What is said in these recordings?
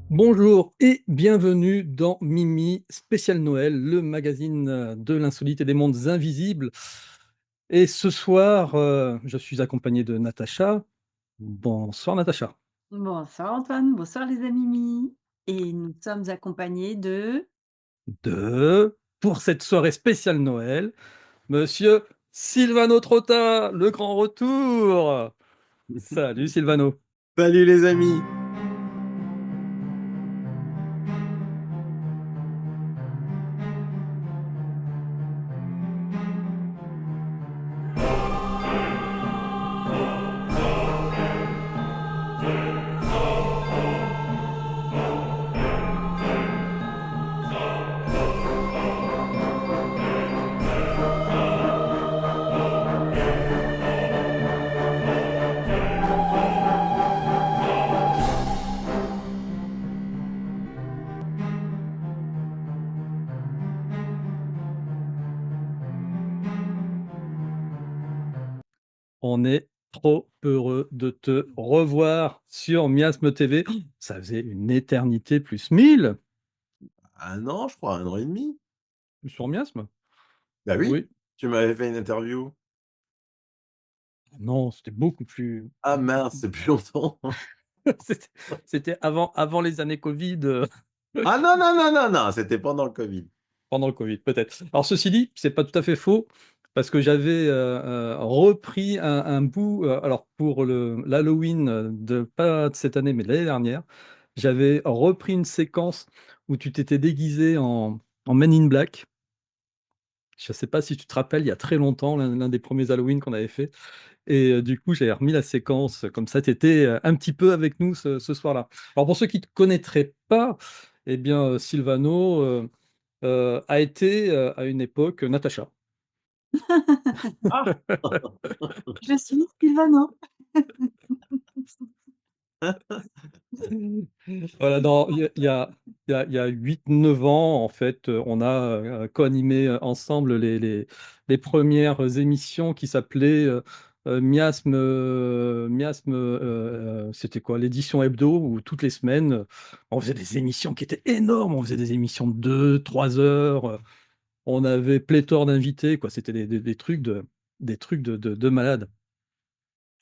Bonjour et bienvenue dans Mimi spécial Noël, le magazine de l'insolite et des mondes invisibles. Et ce soir, je suis accompagné de Natacha. Bonsoir Natacha. Bonsoir Antoine, bonsoir les amis. Et nous sommes accompagnés de... Pour cette soirée spéciale Noël, Monsieur Silvano Trotta, le grand retour. Salut Silvano. Salut les amis. On est trop heureux de te revoir sur Miasme TV. Ça faisait une éternité plus 1000 Un an, je crois, 1 an et demi. sur Miasme. Bah oui, Oui. tu m'avais fait une interview. Non, c'était beaucoup plus. Ah mince, c'est plus longtemps. C'était c'était avant les années Covid, Ah non, non, non, non, non, c'était pendant le Covid. pendant le Covid, peut-être. Alors ceci dit, c'est pas tout à fait faux, parce que j'avais, repris un bout, alors pour l'Halloween, de pas de cette année, mais de l'année dernière, j'avais repris une séquence où tu t'étais déguisé en Men in Black. Je sais pas si tu te rappelles, il y a très longtemps, l'un des premiers Halloween qu'on avait fait. Et du coup, j'avais remis la séquence, comme ça tu étais, un petit peu avec nous ce soir-là. Alors pour ceux qui ne te connaîtraient pas, eh bien, Sylvano, a été, à une époque, Natacha. Ah. Je suis Sylvano. Voilà, dans il y a 8-9 ans, en fait, on a, co-animé, ensemble les premières émissions qui s'appelaient, Miasme, c'était quoi? L'édition hebdo où toutes les semaines, on faisait des émissions qui étaient énormes. On faisait des émissions de 2-3 heures, on avait pléthore d'invités, quoi. C'était des trucs de malades.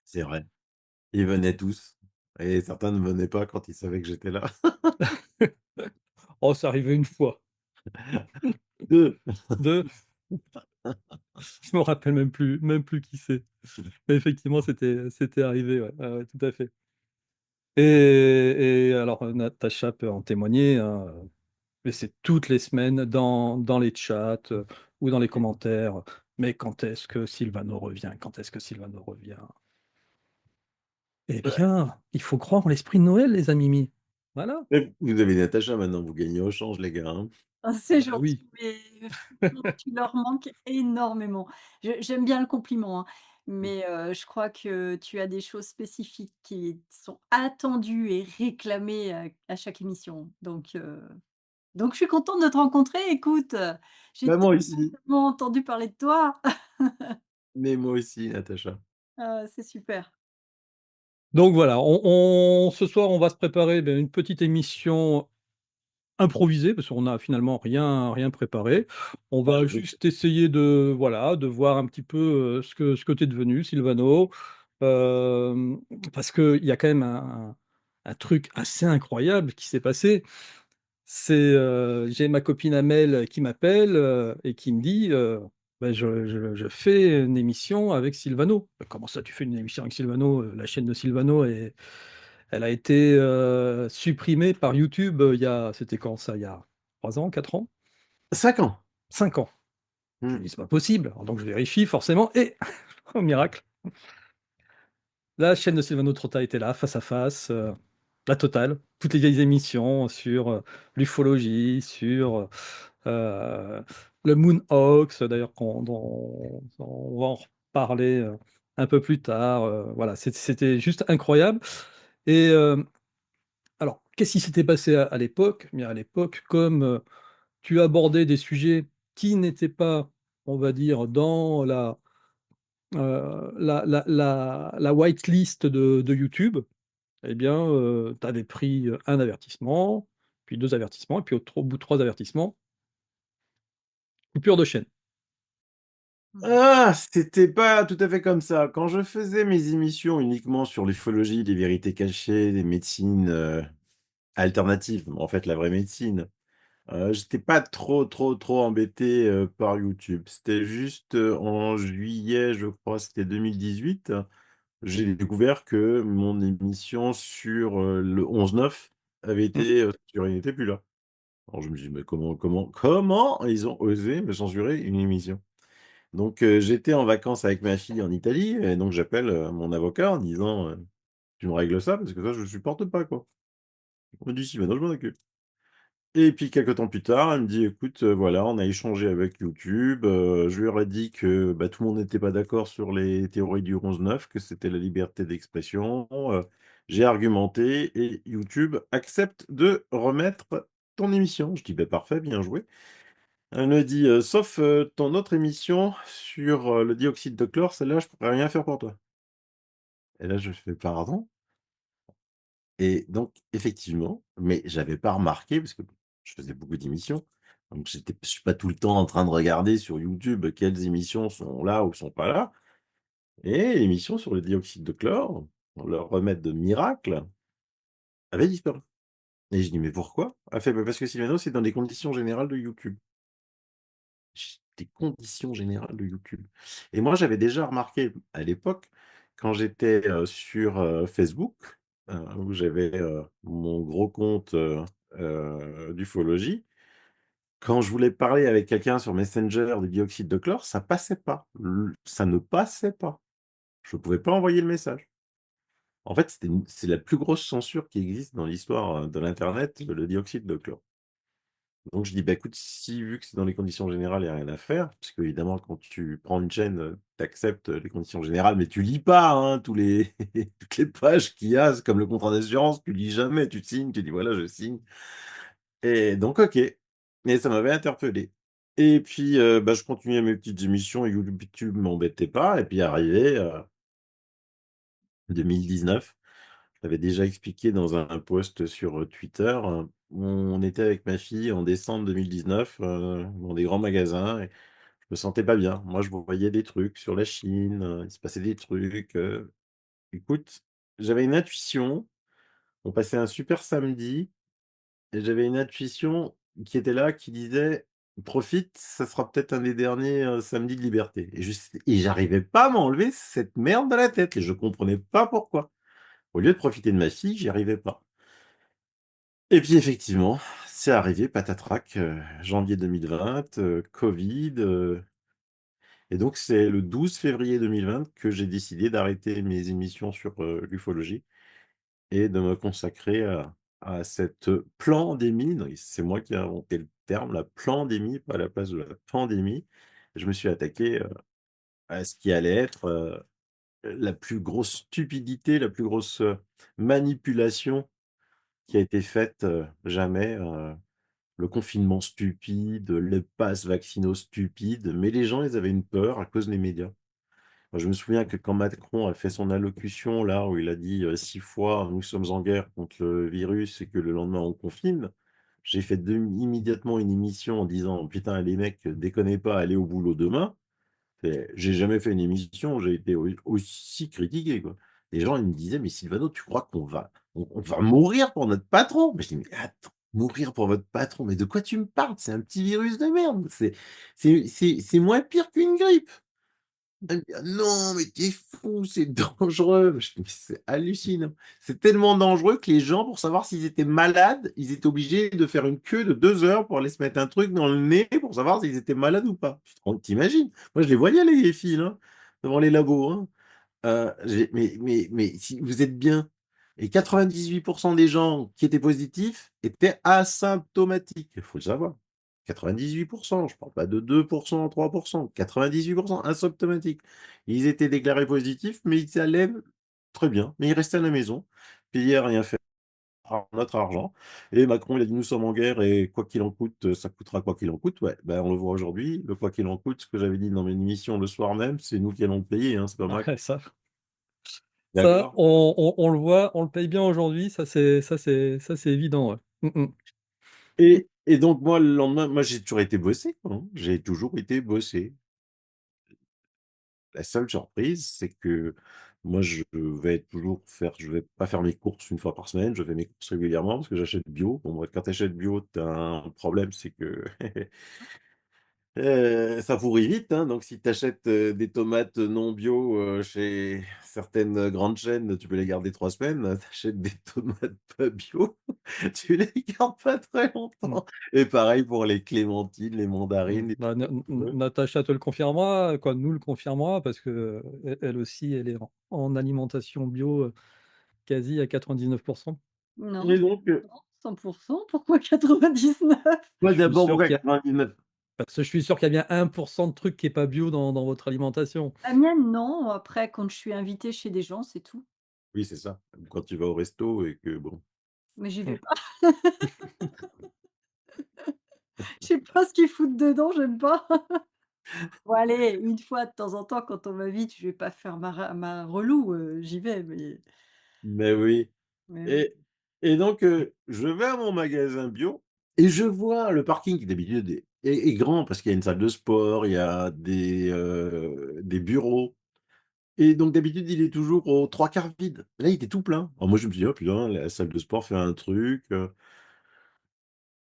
C'est vrai, ils venaient tous et certains ne venaient pas quand ils savaient que j'étais là. Oh, c'est arrivé une fois, 2. 2. Je me rappelle même plus qui c'est. Mais effectivement, c'était arrivé, ouais. Ouais, ouais, tout à fait. Et alors, Natacha peut en témoigner, hein, mais c'est toutes les semaines dans les chats, ou dans les commentaires. Mais quand est-ce que Sylvano revient? Quand est-ce que Sylvano revient? Eh bien, il faut croire en l'esprit de Noël, les amis mi. Voilà. Vous avez Natacha maintenant, vous gagnez au change les gars, hein. Ah, Ah c'est bah gentil, oui. mais franchement, tu leur manques énormément. J'aime bien le compliment, hein, mais je crois que tu as des choses spécifiques qui sont attendues et réclamées à chaque émission. Donc je suis contente de te rencontrer. Écoute, j'ai Bah moi aussi, tellement entendu parler de toi. mais moi aussi Natacha. C'est super. Donc voilà, ce soir, on va se préparer, beh, une petite émission improvisée, parce qu'on a finalement rien préparé. On Ah va je sais que juste essayer de, voilà, de voir un petit peu, ce que tu es devenu, Silvano. Hem, Parce qu'il y a quand même un truc assez incroyable qui s'est passé. C'est, j'ai ma copine Amel qui m'appelle, et qui me dit, bah, «Je fais une émission avec Silvano». «Bah, comment ça, tu fais une émission avec Silvano? La chaîne de Silvano, elle a été, supprimée par YouTube, il y a c'était quand ça? Il y a 3 ans, 4 ans? 5 ans. 5 ans. Je Mmh. me dis: «C'est pas possible». Alors donc je vérifie forcément et oh miracle, la chaîne de Silvano Trotta était là, face à face, la totale. Toutes les vieilles émissions sur, l'ufologie, sur, le Moon Hoax, d'ailleurs dont on va en reparler, un peu plus tard, voilà, c'était juste incroyable. Et alors qu'est-ce qui s'était passé à l'époque? Eh bien, à l'époque, comme, tu abordais des sujets qui n'étaient pas, on va dire, dans la white list de YouTube, eh bien, tu avais pris, 1 avertissement, puis 2 avertissements et puis au bout de 3 avertissements, coupure de chaîne. Mmh. Ah! C'était pas tout à fait comme ça. Quand je faisais mes émissions uniquement sur l'ufologie, les vérités cachées, les médecines, alternatives, en fait, la vraie médecine, j'étais pas trop embêté, par YouTube. C'était juste, en juillet, je crois, c'était 2018, j'ai découvert que mon émission sur, le 11/9 avait Mmh. été, censurée, il était plus là. Alors je me suis dit: «Mais comment ils ont osé me censurer une émission?» Donc j'étais en vacances avec ma fille en Italie et donc j'appelle, mon avocat en disant, «Tu me règles ça parce que ça je supporte pas, quoi». Il me dit: «Si, maintenant je m'en occupe». Et puis quelque temps plus tard, elle me dit: «Écoute, voilà, on a échangé avec YouTube, je leur ai dit que, bah, tout le monde n'était pas d'accord sur les théories du 11/9, que c'était la liberté d'expression, j'ai argumenté et YouTube accepte de remettre ton émission». Je dis: «Beh, parfait, bien joué». Elle me dit: «Sauf, ton autre émission sur, le dioxyde de chlore, celle-là, je pourrais rien faire pour toi». Et là, je fais: «Pardon?» Et donc effectivement, mais j'avais pas remarqué parce que je faisais beaucoup d'émissions, donc je suis pas tout le temps en train de regarder sur YouTube quelles émissions sont là ou sont pas là et l'émission sur le dioxyde de chlore, le remède de miracle, avait disparu et je dis: «Mais pourquoi?» Elle fait: «Bah, parce que Sylvano, c'est dans les conditions générales de YouTube». Des conditions générales de YouTube et moi, j'avais déjà remarqué à l'époque, quand j'étais, sur, Facebook, où j'avais, mon gros compte, d'ufologie. Quand je voulais parler avec quelqu'un sur Messenger du dioxyde de chlore, ça passait pas. Ça ne passait pas. Je pouvais pas envoyer le message. En fait, c'est la plus grosse censure qui existe dans l'histoire, de l'internet, le dioxyde de chlore. Donc je dis: «Bah, écoute, si vu que c'est dans les conditions générales, il y a rien à faire», parce qu'évidemment quand tu prends une chaîne, tu acceptes, les conditions générales, mais tu lis pas, hein, tous les toutes les pages qu'il y a. C'est comme le contrat d'assurance, tu lis jamais, tu signes, tu dis: «Voilà, je signe» et donc OK. Et ça m'avait interpellé et puis, bah, je continuais mes petites émissions et YouTube m'embêtait pas et puis arrivé, 2019. Je l'avais déjà expliqué dans un post sur, Twitter, on était avec ma fille en décembre 2019, dans des grands magasins et je me sentais pas bien. Moi, je voyais des trucs sur la Chine, il se passait des trucs, écoute, j'avais une intuition, on passait un super samedi et j'avais une intuition qui était là, qui disait: «Profite, ça sera peut-être un des derniers, samedis de liberté» et j'arrivais pas à m'enlever cette merde de la tête et je comprenais pas pourquoi. Au lieu de profiter de ma fille, j'y arrivais pas. Et puis effectivement, c'est arrivé patatrac, janvier 2020, covid, et donc c'est le 12 février 2020 que j'ai décidé d'arrêter mes émissions sur, l'ufologie et de me consacrer à cette, plandémie. Non, c'est moi qui ai inventé le terme, la plandémie, pas la place de la pandémie. Je me suis attaqué, à ce qui allait être, la plus grosse stupidité, la plus grosse, manipulation qui a été faite, jamais, le confinement stupide, le pass vaccinaux stupide, mais les gens, ils avaient une peur à cause des médias. Moi, je me souviens que quand Macron a fait son allocution là, où il a dit, 6 fois: «Nous sommes en guerre contre le virus» et que le lendemain on confine, j'ai fait immédiatement une émission en disant: «Putain les mecs, déconnez pas, allez au boulot demain». J'ai jamais fait une émission où j'ai été aussi critiqué, quoi. Les gens, ils me disaient: «Mais Sylvano, tu crois qu'on va mourir pour notre patron?» Mais je dis: «Mais attends, mourir pour votre patron? Mais de quoi tu me parles? C'est un petit virus de merde, c'est moins pire qu'une grippe». Elle me dit: «Ah non, mais tu es fou, c'est dangereux». Je dis: «Mais c'est hallucinant». C'est tellement dangereux que les gens, pour savoir s'ils étaient malades, ils étaient obligés de faire une queue de 2 heures pour aller se mettre un truc dans le nez pour savoir s'ils étaient malades ou pas. Tu imagines? Moi, je les voyais les fils, hein, devant les labos, hein. J'ai mais si vous êtes bien et 98 des gens qui étaient positifs étaient asymptomatiques. Il faut le savoir. 98 je parle pas de 2 3 98 asymptomatiques. Ils étaient déclarés positifs, mais ils allaient très bien, mais ils restaient à la maison, payaient à rien faire, notre argent et Macron, il a dit: «Nous sommes en guerre et quoi qu'il en coûte, ça coûtera quoi qu'il en coûte». Ouais, ben, on le voit aujourd'hui, le quoi qu'il en coûte, ce que j'avais dit dans mes émissions le soir même, c'est nous qui allons le payer, hein, c'est pas Macron. Ouais, ça. Ça, D'accord. on le voit, on le paye bien aujourd'hui, ça c'est évident, ouais. Et donc moi, le lendemain, moi, j'ai toujours été bossé, quoi, hein. J'ai toujours été bossé. La seule surprise, c'est que moi, je vais pas faire mes courses une fois par semaine, je fais mes courses régulièrement parce que j'achète bio. Bon, bah, quand tu achètes bio, tu as un problème, c'est que ça pourrit vite, hein, donc si tu achètes, des tomates non bio, chez certaines, grandes chaînes, tu peux les garder 3 semaines. Tu achètes des tomates pas bio, tu les gardes pas très Mmh. longtemps et pareil pour les clémentines, les mandarines, les Bah, pommes. Natacha te le confirmera, quoi, nous le confirmera parce que, elle aussi, elle est en alimentation bio, quasi à 99. Non, Et donc, non, 100. Pourquoi 99? moi Je suis d'abord, sûr pourquoi qu'il y a 99? parce que je suis sûr qu'il y a bien 1 de truc qui est pas bio dans votre alimentation. La mienne, non. Après, quand je suis invitée chez des gens, c'est tout. Oui, c'est ça. Quand tu vas au resto et que bon. Mais j'y vais Mmh. pas. Je sais pas ce qu'ils foutent dedans, j'aime pas. Bon allez, une fois de temps en temps, quand on m'invite, je vais pas faire ma relou, j'y vais, Mais oui. mais oui. Et donc, je vais à mon magasin bio et je vois le parking qui d'habitude est grand parce qu'il y a une salle de sport, il y a des bureaux et donc d'habitude, il est toujours aux 3/4 vide. Là, il était tout plein. Alors moi, je me suis dit: «Oh putain, la salle de sport fait un truc»,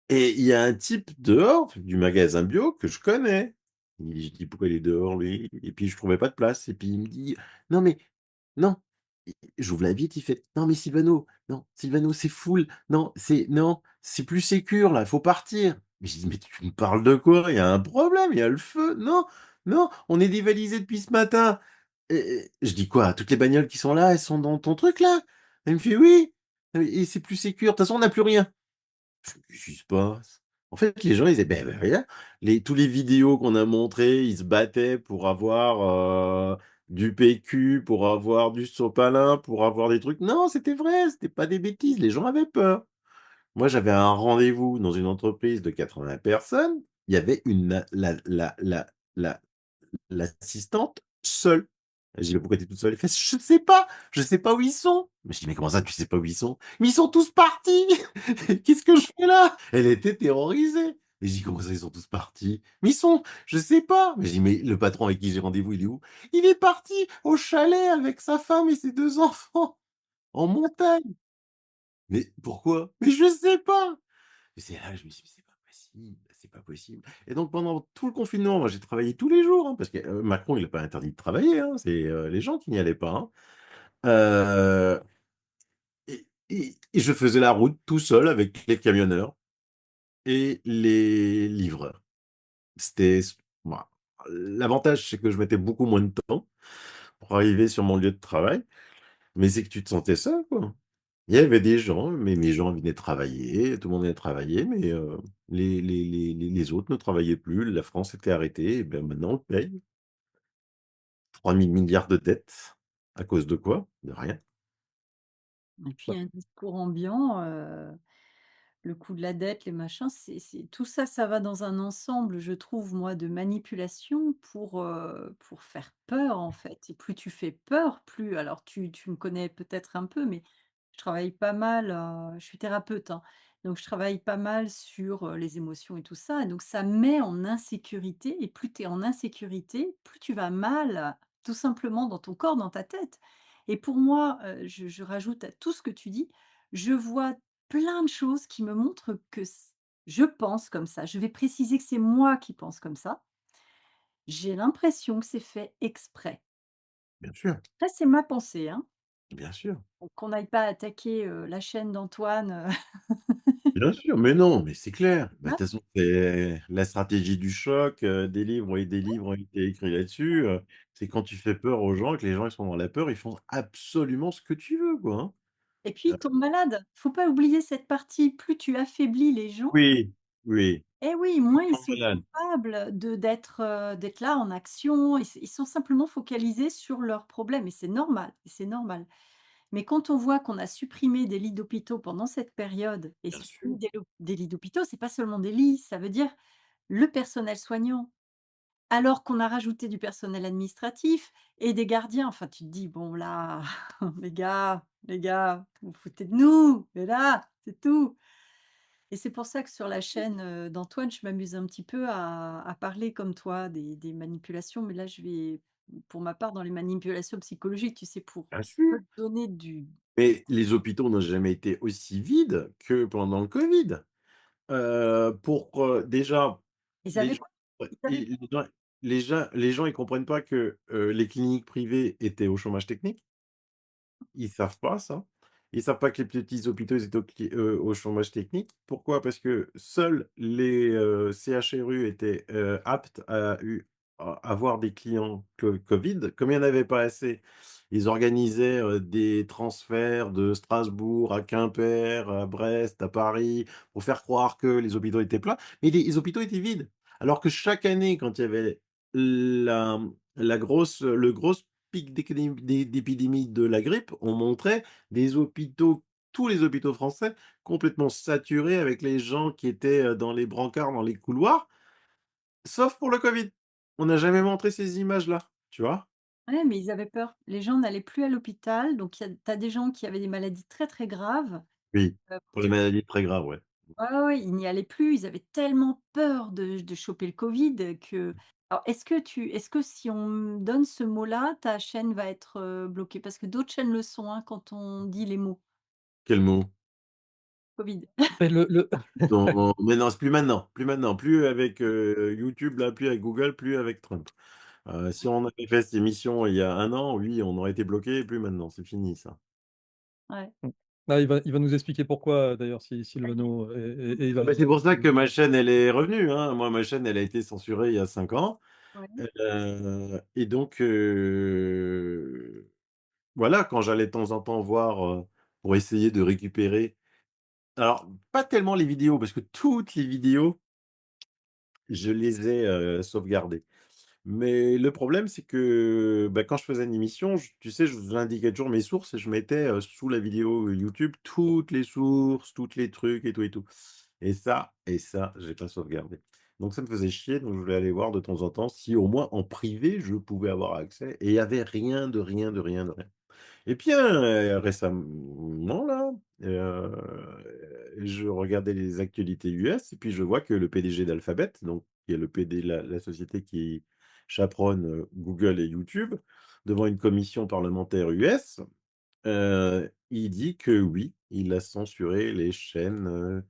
et il y a un type dehors du magasin bio que je connais. Je dis: «Pourquoi il est dehors lui?» Et puis je trouvais pas de place et puis il me dit: «Non mais non». J'ouvre la vitre, il fait: «Non mais Sylvano, non, Sylvano, c'est full. Non, c'est plus sécure là, faut partir». Mais j'ai dit: «Mais tu me parles de quoi? Il y a un problème, il y a le feu. Non, non, on est dévalisés depuis ce matin». Et je dis: «Quoi? Toutes les bagnoles qui sont là, elles sont dans ton truc là?» Il me fait: «Oui, et c'est plus sécure. De toute façon, on n'a plus rien». Je fais: «Qu'est-ce qui se passe?» En fait, les gens, ils disaient: «Ben regarde, tous les vidéos qu'on a montrées, ils se battaient pour avoir, du PQ, pour avoir du sopalin, pour avoir des trucs». Non, c'était vrai, c'était pas des bêtises, les gens avaient peur. Moi, j'avais un rendez-vous dans une entreprise de 80 personnes, il y avait une la l'assistante seule. Je dis: «Mais pourquoi tu es toute seule?» Elle fait: je sais pas où ils sont». Mais je dis: «Mais comment ça tu sais pas où ils sont?» «Mais ils sont tous partis! Qu'est-ce que je fais là?» Elle était terrorisée. Et je dis: «Comment ça ils sont tous partis?» «Mais ils sont je sais pas». Mais je dis: «Mais le patron avec qui j'ai rendez-vous, il est où?» «Il est parti au chalet avec sa femme et ses 2 enfants, en montagne». «Mais pourquoi?» «Mais je sais pas». Et c'est là que je me suis dit: «C'est pas possible, c'est pas possible». Et donc pendant tout le confinement, moi j'ai travaillé tous les jours, hein, parce que, Macron il a pas interdit de travailler, hein, c'est, les gens qui n'y allaient pas, hein. Heu et je faisais la route tout seul avec les camionneurs et les livreurs. C'était s Bah, l'avantage, c'est que je mettais beaucoup moins de temps pour arriver sur mon lieu de travail, mais c'est que tu te sentais seul, quoi. Il y avait des gens, mais mes gens venaient travailler, tout le monde venait travailler, mais les autres ne travaillaient plus. La France était arrêtée et ben, maintenant on paye 3 000 milliards de dettes. À cause de quoi? De rien. Et puis il Bah, y a un discours ambiant, le coût de la dette, les machins, c'est tout ça, ça va dans un ensemble, je trouve moi, de manipulation pour faire peur, en fait. Et plus tu fais peur, plus alors tu me connais peut-être un peu, mais je travaille pas mal, je suis thérapeute, hein, donc je travaille pas mal sur, les émotions et tout ça et donc ça met en insécurité et plus tu es en insécurité, plus tu vas mal, tout simplement dans ton corps, dans ta tête. Et pour moi, je rajoute à tout ce que tu dis, je vois plein de choses qui me montrent que je pense comme ça. Je vais préciser que c'est moi qui pense comme ça. J'ai l'impression que c'est fait exprès. Bien sûr, Ça, c'est ma pensée, hein. bien sûr, Donc qu'on n'aille pas attaquer, la chaîne d'Antoine, bien sûr, mais non, mais c'est clair. Bah, de hein. toute façon, c'est la stratégie du choc, des livres et des livres ont été écrits là-dessus, c'est quand tu fais peur aux gens et que les gens ils sont dans la peur, ils font absolument ce que tu veux, quoi, hein. Et puis ils tombent malades. Faut pas oublier cette partie. Plus tu affaiblis les gens, Oui, oui, eh oui, ils moins ils sont sont malades, capables d'être là en action. Ils sont simplement focalisés sur leurs problèmes et c'est normal et c'est normal. Mais quand on voit qu'on a supprimé des lits d'hôpitaux pendant cette période et bien supprimer sûr. des lits d'hôpitaux, c'est pas seulement des lits, ça veut dire le personnel soignant. alors qu'on a rajouté du personnel administratif et des gardiens. Enfin, tu te dis: «Bon là, les gars, vous vous foutez de nous, mais là, c'est tout». Et c'est pour ça que sur la chaîne, d'Antoine, je m'amuse un petit peu à parler comme toi des manipulations, mais là, je vais pour ma part dans les manipulations psychologiques, tu sais, pour Bien sûr. donner du Mais les hôpitaux n'ont jamais été aussi vides que pendant le Covid. Déjà, ils les avaient gens quoi? Ils avaient les gens ils comprennent pas que, les cliniques privées étaient au chômage technique. Ils savent pas ça. Ils savent pas que les petits hôpitaux, ils étaient au chômage technique. Pourquoi? Parce que seuls les, CHRU étaient, aptes à avoir des clients covid. Comme il y en avait pas assez, ils organisaient, des transferts de Strasbourg à Quimper, à Brest, à Paris, pour faire croire que les hôpitaux étaient pleins, mais les hôpitaux étaient vides. Alors que chaque année, quand il y avait la le gros pic d'épidémie de la grippe, on montrait des hôpitaux tous les hôpitaux français complètement saturés avec les gens qui étaient, dans les brancards, dans les couloirs, sauf pour le covid. On n'a jamais montré ces images-là, tu vois? ouais, mais ils avaient peur. Les gens n'allaient plus à l'hôpital, donc il y a tu as des gens qui avaient des maladies très, très graves, Oui, pour pour les qui maladies très graves, ouais. ouais, ouais, ouais, ils n'y allaient plus. Ils avaient tellement peur de choper le covid que alors est-ce que si on donne ce mot-là, ta chaîne va être, bloquée? Parce que d'autres chaînes le sont, hein, quand on dit les mots Quel mot? covid. Mais le Non, mais non, c'est plus maintenant, plus avec, YouTube là, plus avec Google, plus avec Trump. Si on avait fait cette émission il y a 1 an, oui, on aurait été bloqué. Plus maintenant, c'est fini ça. Ouais. mmh. Ah, il va nous expliquer pourquoi, d'ailleurs, si Sylvano et il va Bah, c'est pour ça que nous ma chaîne, elle est revenue, hein. Moi, ma chaîne, elle a été censurée il y a 5 ans, Ouais. et donc voilà, quand j'allais de temps en temps voir, pour essayer de récupérer alors, pas tellement les vidéos, parce que toutes les vidéos, je les ai, sauvegardées. Mais le problème, c'est que, bah, quand je faisais une émission, tu sais, je vous indiquais toujours mes sources et je mettais, sous la vidéo YouTube toutes les sources, toutes les trucs et tout et ça, j'ai pas sauvegardé. Donc ça me faisait chier, donc je voulais aller voir de temps en temps si au moins en privé, je pouvais avoir accès et il y avait rien de rien, de rien, de rien. Et puis, récemment là, je regardais les actualités US et puis je vois que le PDG d'Alphabet, donc qui est le PD la société qui chaperonne, Google et YouTube, devant une commission parlementaire US, il dit que oui, il a censuré les chaînes,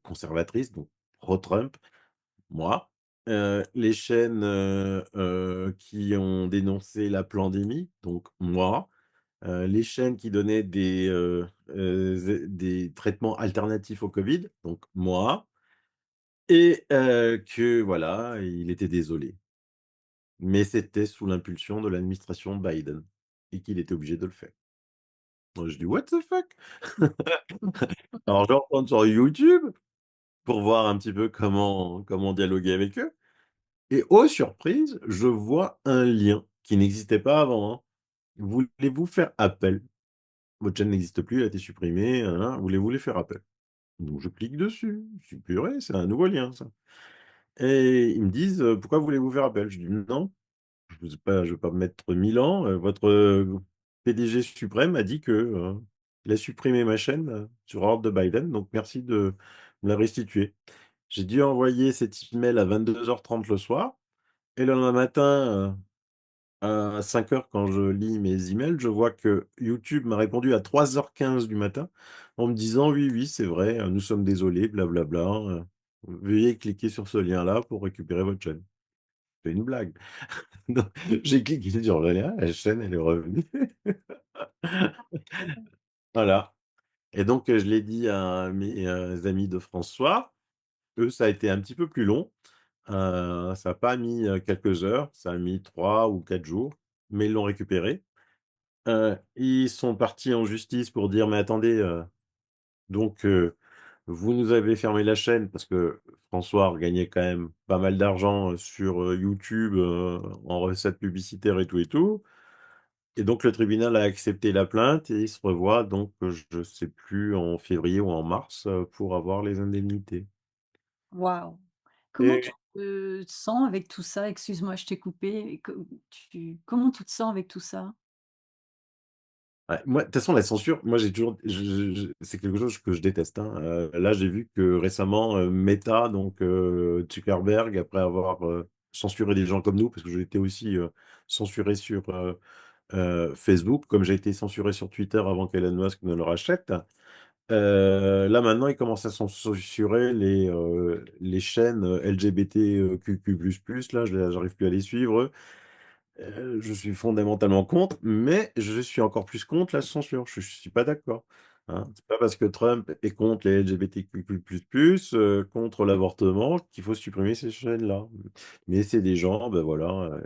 conservatrices, donc pro-Trump, moi, les chaînes, qui ont dénoncé la pandémie, donc moi, les chaînes qui donnaient des traitements alternatifs au Covid, donc moi et que voilà, il était désolé. Mais c'était sous l'impulsion de l'administration Biden et qu'il était obligé de le faire. Moi, je dis: «What the fuck?» Alors je retourne sur YouTube pour voir un petit peu comment dialoguer avec eux et oh surprise, je vois un lien qui n'existait pas avant, hein. «Voulez-vous faire appel? Votre chaîne n'existe plus, elle a été supprimée, nin nin, voulez-vous les faire appel?» Donc je clique dessus, je dis: «Purée, c'est un nouveau lien ça» et ils me disent, «Pourquoi voulez-vous faire appel?» Je dis: «Non, je vais pas me mettre 1000 ans, votre, PDG suprême a dit que, il a supprimé ma chaîne, sur ordre de Biden, donc merci de me la restituer». J'ai dû envoyer cet email à 22h30 le soir et le lendemain matin, à 5 heures, quand je lis mes emails, je vois que YouTube m'a répondu à 3h15 du matin en me disant: «Oui, oui, c'est vrai, nous sommes désolés, blablabla, veuillez cliquer sur ce lien-là pour récupérer votre chaîne». C'est une blague. Donc j'ai cliqué sur le lien, la chaîne, elle est revenue. Voilà et donc je l'ai dit à mes, amis de François. Eux, ça a été un petit peu plus long, ça a pas mis, quelques heures, ça a mis 3 ou 4 jours, mais ils l'ont récupéré. Ils sont partis en justice pour dire: «Mais attendez, donc vous nous avez fermé la chaîne» parce que François regagnait quand même pas mal d'argent, sur, YouTube, en recettes publicitaires et tout et donc le tribunal a accepté la plainte et il se revoit donc, je sais plus en février ou en mars, pour avoir les indemnités. Waouh! Comment tu Et te sens avec tout ça? Excuse-moi, je t'ai coupé. Comment tu te sens avec tout ça? ouais, moi, de toute façon, la censure, moi, j'ai toujours c'est quelque chose que je déteste, hein. Là, j'ai vu que récemment, Meta, donc Zuckerberg, après avoir, censuré des gens comme nous, parce que j'ai été aussi, censuré sur, Facebook, comme j'ai été censuré sur Twitter avant qu'Elon Musk ne le rachète. Là, maintenant, il commence à censurer les chaînes, LGBTQQ++, là, j'arrive plus à les suivre. Je suis fondamentalement contre, mais je suis encore plus contre la censure. Je suis pas d'accord, hein. C'est pas parce que Trump est contre les LGBTQQ++, contre l'avortement qu'il faut supprimer ces chaînes-là. Mais c'est des gens, ben voilà,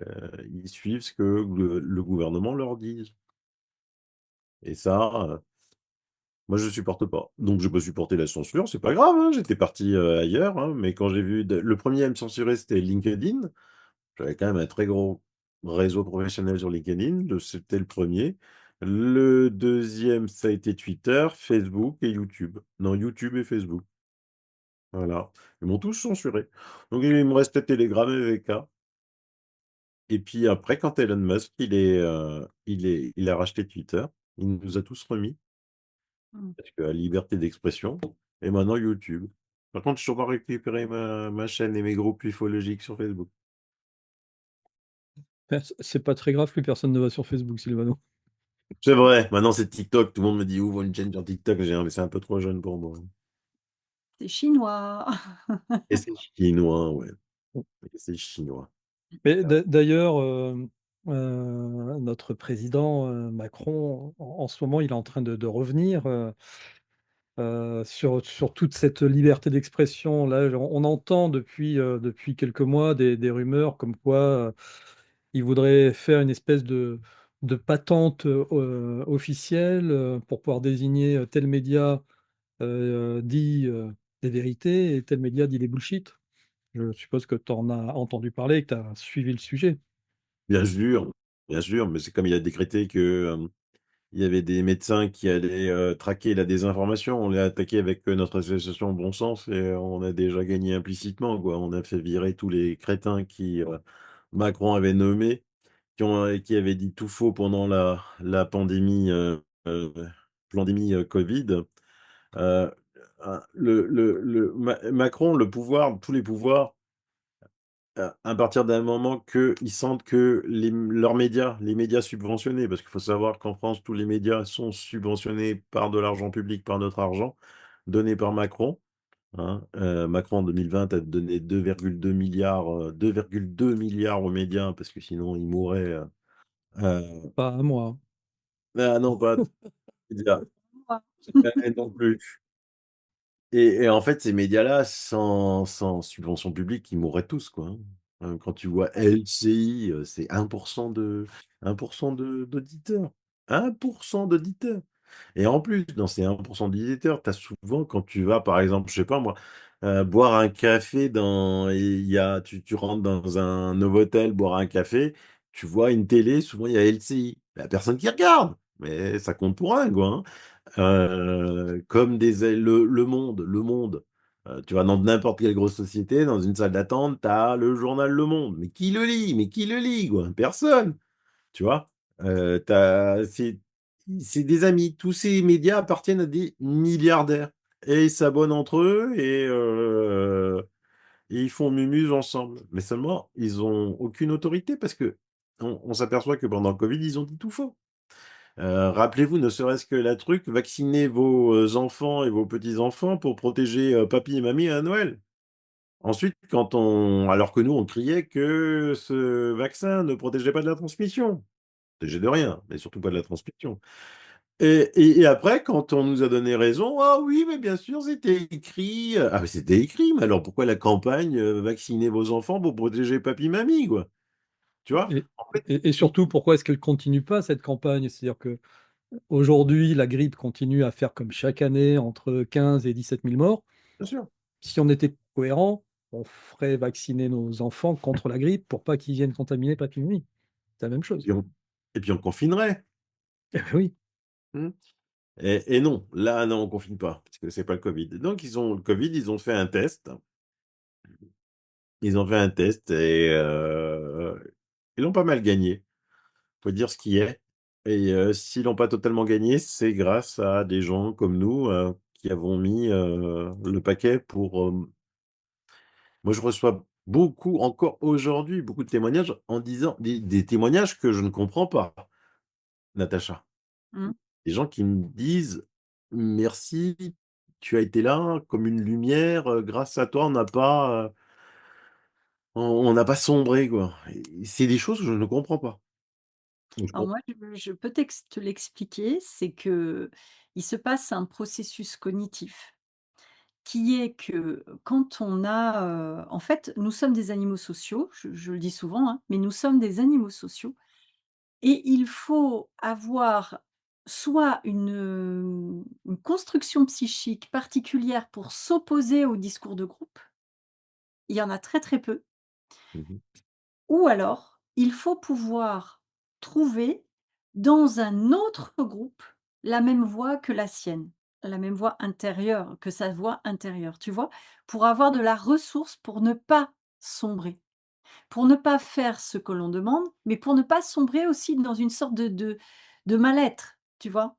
ils suivent ce que le gouvernement leur dit et ça, moi je supporte pas. Donc je peux supporter la censure, c'est pas grave, hein, j'étais parti, ailleurs, hein, mais quand j'ai vu le premier à me censurer, c'était LinkedIn. J'avais quand même un très gros réseau professionnel sur LinkedIn, c'était le premier. Le deuxième, ça a été Twitter, Facebook et YouTube. Non, YouTube et Facebook, voilà. Ils m'ont tous censuré. Donc il me restait Telegram et VK et puis après quand Elon Musk, il a racheté Twitter, il nous a tous remis Mmh. parce que la liberté d'expression et maintenant YouTube. Par contre, je ne peux pas récupérer ma chaîne et mes groupes ufologiques sur Facebook. C'est pas très grave, plus personne ne va sur Facebook, Sylvano. C'est vrai, maintenant c'est TikTok, tout le monde me dit: «Ouvre une chaîne sur TikTok», j'ai dit: «Mais c'est un peu trop jeune pour moi». C'est chinois. Et c'est chinois, ouais, et c'est chinois. Mais d'ailleurs, notre président, Macron, en ce moment, il est en train de revenir, sur toute cette liberté d'expression. Là, on entend depuis quelques mois des rumeurs comme quoi, il voudrait faire une espèce de patente, officielle, pour pouvoir désigner, tel média, dit, des vérités et tel média dit des bullshit. Je suppose que tu en as entendu parler et que tu as suivi le sujet. Bien sûr, bien sûr, mais c'est comme il a décrété que, il y avait des médecins qui allaient, traquer la désinformation. On l'a attaqué avec, notre association Bon Sens et on a déjà gagné implicitement, quoi. On a fait virer tous les crétins qui, Macron avait nommés, qui avaient dit tout faux pendant la pandémie, pandémie, Covid. Heu, Macron, le pouvoir, tous les pouvoirs, à partir d'un moment qu'ils sentent que leurs médias, les médias subventionnés, parce qu'il faut savoir qu'en France, tous les médias sont subventionnés par de l'argent public, par notre argent, donné par Macron, hein. Macron en 2020 a donné 2,2 milliards aux médias parce que sinon ils mourraient, heu Pas à moi, hein. ah non, pas les médias, non plus. Et en fait, ces médias-là, sans subvention publique, ils mourraient tous, quoi, hein. Quand tu vois LCI, c'est 1 de 1 d'auditeurs. 1 d'auditeurs et en plus, dans ces 1 d'auditeurs, tu as souvent quand tu vas, par exemple, je sais pas moi, boire un café dans et il y a tu rentres dans un Novotel boire un café, tu vois une télé, souvent il y a LCI. Il y a personne qui regarde, mais ça compte pour rien, quoi, hein. Comme Le Monde, tu vas dans n'importe quelle grosse société, dans une salle d'attente, tu as le journal Le Monde. Mais qui le lit? Mais qui le lit, quoi? Personne, tu vois? Tu c'est des amis. Tous ces médias appartiennent à des milliardaires et ils s'abonnent entre eux et ils font mumuse ensemble. Mais seulement, ils ont aucune autorité parce qu'on s'aperçoit que pendant le covid, ils ont dit tout faux. Rappelez-vous, ne serait-ce que la truc, vaccinez vos, enfants et vos petits-enfants pour protéger, papy et mamie à Noël. Ensuite, alors que nous, on criait que ce vaccin ne protégeait pas de la transmission. Protégeait de rien, mais surtout pas de la transmission. Et après, quand on nous a donné raison: «Ah oui, mais bien sûr, c'était écrit», ah mais c'était écrit, mais alors pourquoi la campagne, «Vaccinez vos enfants pour protéger papy, mamie», quoi? Tu vois? Et En fait, et surtout, pourquoi est-ce qu'elle continue pas cette campagne? C'est-à-dire qu'aujourd'hui, la grippe continue à faire comme chaque année entre 15 et 17 000 morts. bien sûr. Si on était cohérent, on ferait vacciner nos enfants contre la grippe pour pas qu'ils viennent contaminer papy mamie. C'est la même Et chose. puis on confinerait. Eh beh, oui. Mmh. Et non, là, non, on confine pas, parce que c'est pas le Covid. Donc le Covid, ils ont fait un test Ils ont fait un test et ils l'ont pas mal gagné. Faut dire ce qui est et s'ils l'ont pas totalement gagné, c'est grâce à des gens comme nous, qui avons mis, le paquet pour, moi je reçois beaucoup encore aujourd'hui, beaucoup de témoignages en disant des témoignages que je ne comprends pas, Natacha. Mmh. Des gens qui me disent: «Merci, tu as été là comme une lumière, grâce à toi on n'a pas sombré quoi» et c'est des choses que je ne comprends pas. Je Alors com moi, je peux te l'expliquer, c'est que il se passe un processus cognitif qui est que quand on a, en fait, nous sommes des animaux sociaux, je le dis souvent, hein, mais nous sommes des animaux sociaux et il faut avoir soit une construction psychique particulière pour s'opposer au discours de groupe, il y en a très, très peu. Mmh mh. Ou alors, il faut pouvoir trouver dans un autre groupe la même voix que la sienne, la même voix intérieure, que sa voix intérieure, tu vois? Pour avoir de la ressource pour ne pas sombrer, pour ne pas faire ce que l'on demande, mais pour ne pas sombrer aussi dans une sorte de mal-être, tu vois?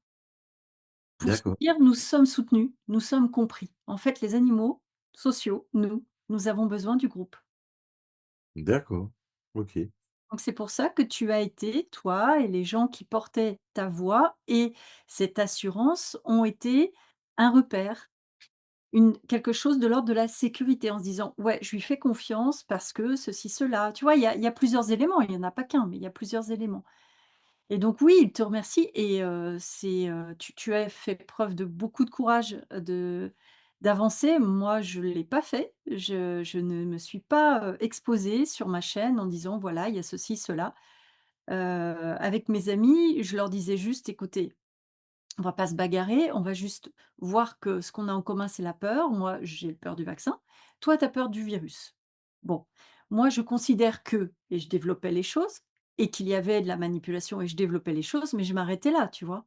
Pour se D'accord, dire: «Nous sommes soutenus, nous sommes compris». En fait, les animaux sociaux, nous avons besoin du groupe. d'accord, OK. Donc c'est pour ça que tu as été, toi et les gens qui portaient ta voix et cette assurance ont été un repère, quelque chose de l'ordre de la sécurité en se disant: «Ouais, je lui fais confiance parce que ceci, cela». Tu vois? Il y a plusieurs éléments, il y en a pas qu'un, mais il y a plusieurs éléments et donc oui, il te remercie et tu as fait preuve de beaucoup de courage, d'avancer. Moi, je ne l'ai pas fait. Je ne me suis pas, exposée sur ma chaîne en disant: «Voilà, il y a ceci, cela». Avec mes amis, je leur disais juste: «Écoutez, on va pas se bagarrer, on va juste voir que ce qu'on a en commun, c'est la peur. Moi, j'ai peur du vaccin. Toi, tu as peur du virus. Bon, moi, je considère que» et je développais les choses et qu'il y avait de la manipulation et je développais les choses, mais je m'arrêtais là, tu vois?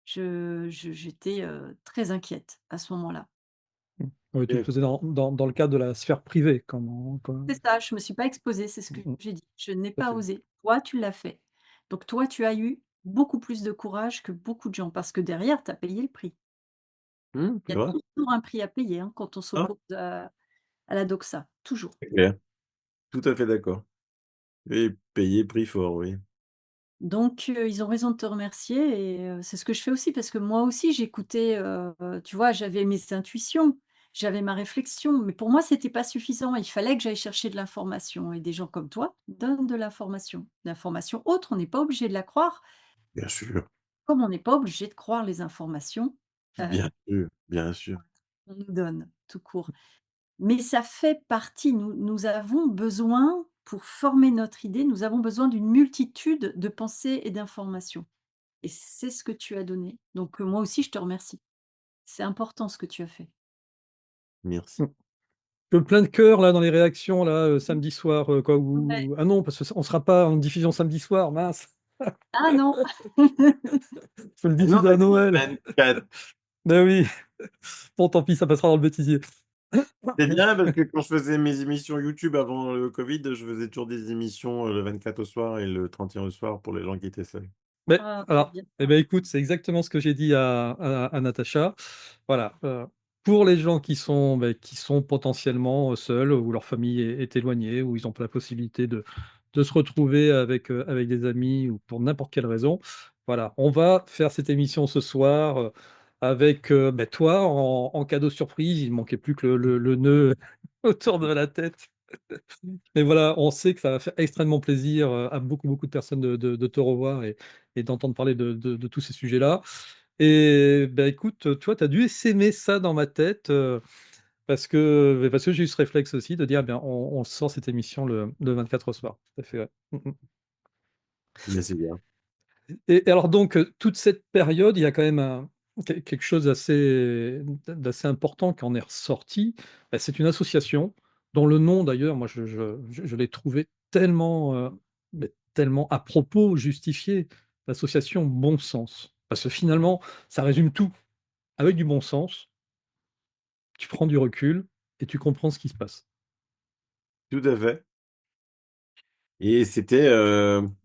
J'étais, très inquiète à ce moment-là. Mmh. Oui, tu le Et faisais dans le cadre de la sphère privée, comme C'est ça, je me suis pas exposée, c'est ce que mmh, j'ai dit. Je n'ai tout à pas fait. osé. Toi, tu l'as fait. Donc toi, tu as eu beaucoup plus de courage que beaucoup de gens parce que derrière, tu as payé le prix. Il c'est y a vrai. toujours un prix à payer, hein, quand on Ah, s'oppose à la doxa, toujours. c'est clair. Tout à fait d'accord et payer prix fort, oui. Donc ils ont raison de te remercier et c'est ce que je fais aussi parce que moi aussi j'écoutais, tu vois, j'avais mes intuitions, j'avais ma réflexion, mais pour moi c'était pas suffisant. Il fallait que j'aille chercher de l'information et des gens comme toi donnent de l'information. L'information autre, on n'est pas obligé de la croire, Bien sûr, comme on n'est pas obligé de croire les informations, heu, bien sûr, bien sûr. qu'on nous donne, tout court. Mais ça fait partie, nous avons besoin, pour former notre idée, nous avons besoin d'une multitude de pensées et d'informations. Et c'est ce que tu as donné. Donc, moi aussi, je te remercie. C'est important ce que tu as fait. Merci. Mmh. Plein de cœurs là dans les réactions là, Mmh. samedi soir, quoi Ouais. ou ah non, parce qu'on sera pas en diffusion samedi soir, mince! Ah non! Faut le Ah non, diffuser mais à Noël. c'est le 24. Bah oui. Bon tant pis, ça passera dans le bêtisier. C'est bien parce que quand je faisais mes émissions YouTube avant le covid, je faisais toujours des émissions, le 24 au soir et le 31 au soir pour les gens qui étaient seuls. Mais Ah, c'est alors, bien eh ça. ben, écoute, c'est exactement ce que j'ai dit à Natacha. Voilà, pour les gens qui sont potentiellement, seuls ou leur famille est éloignée, ou ils ont pas la possibilité de se retrouver avec des amis ou pour n'importe quelle raison. Voilà, on va faire cette émission ce soir, avec, toi en cadeau surprise. Il manquait plus que le nœud autour de la tête. Mais voilà, on sait que ça va faire extrêmement plaisir, à beaucoup, beaucoup de personnes de te revoir et d'entendre parler de tous ces sujets-là et bah, écoute, toi, tu as dû essaimer ça dans ma tête, parce que j'ai eu ce réflexe aussi de dire: «Eh bien, on sort cette émission le 24 au soir». Tout à fait, ouais. Mmh mh. Mais c'est bien. Et alors donc, toute cette période, il y a quand même quelque chose d'assez important qui en est ressorti. Bah, c'est une association dont le nom d'ailleurs, moi je l'ai trouvé tellement, tellement à propos, justifié, l'association Bon Sens. Parce que finalement, ça résume tout. Avec du bon sens, tu prends du recul et tu comprends ce qui se passe. tout à fait et c'était,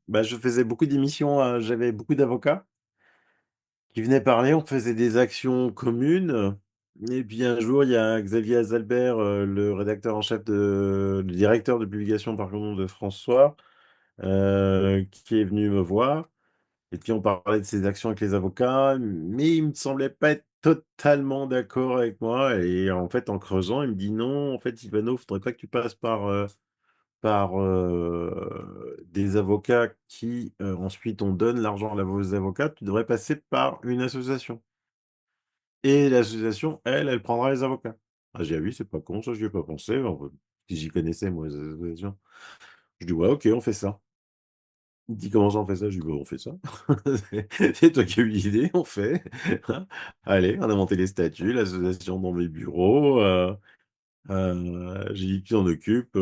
bah, je faisais beaucoup d'émissions, j'avais beaucoup d'avocats qui venaient parler, on faisait des actions communes et puis un jour, il y a Xavier Azalbert, le rédacteur en chef le directeur de publication pardon de France Soir, qui est venu me voir et puis on parlait de ses actions avec les avocats, mais il me semblait pas être totalement d'accord avec moi et en fait, en creusant, il me dit: «Non, en fait, Ivano, faudrait pas que tu passes par des avocats qui, ensuite on donne l'argent à la aux avocats, tu devrais passer par une association et l'association, elle prendra les avocats». Ah, j'ai dit: «Ah oui, c'est pas con ça, j'y ai pas pensé». Enfin, si j'y connaissais moi les associations. Je dis: «Ouais, OK, on fait ça». Il me dit: «Comment ça on fait ça?» Je dis: «Bah, on fait ça. C'est toi qui as eu l'idée, on fait, hein. Allez, on a monté les statuts, l'association dans mes bureaux, j'ai dit: «Qui s'en occupe?»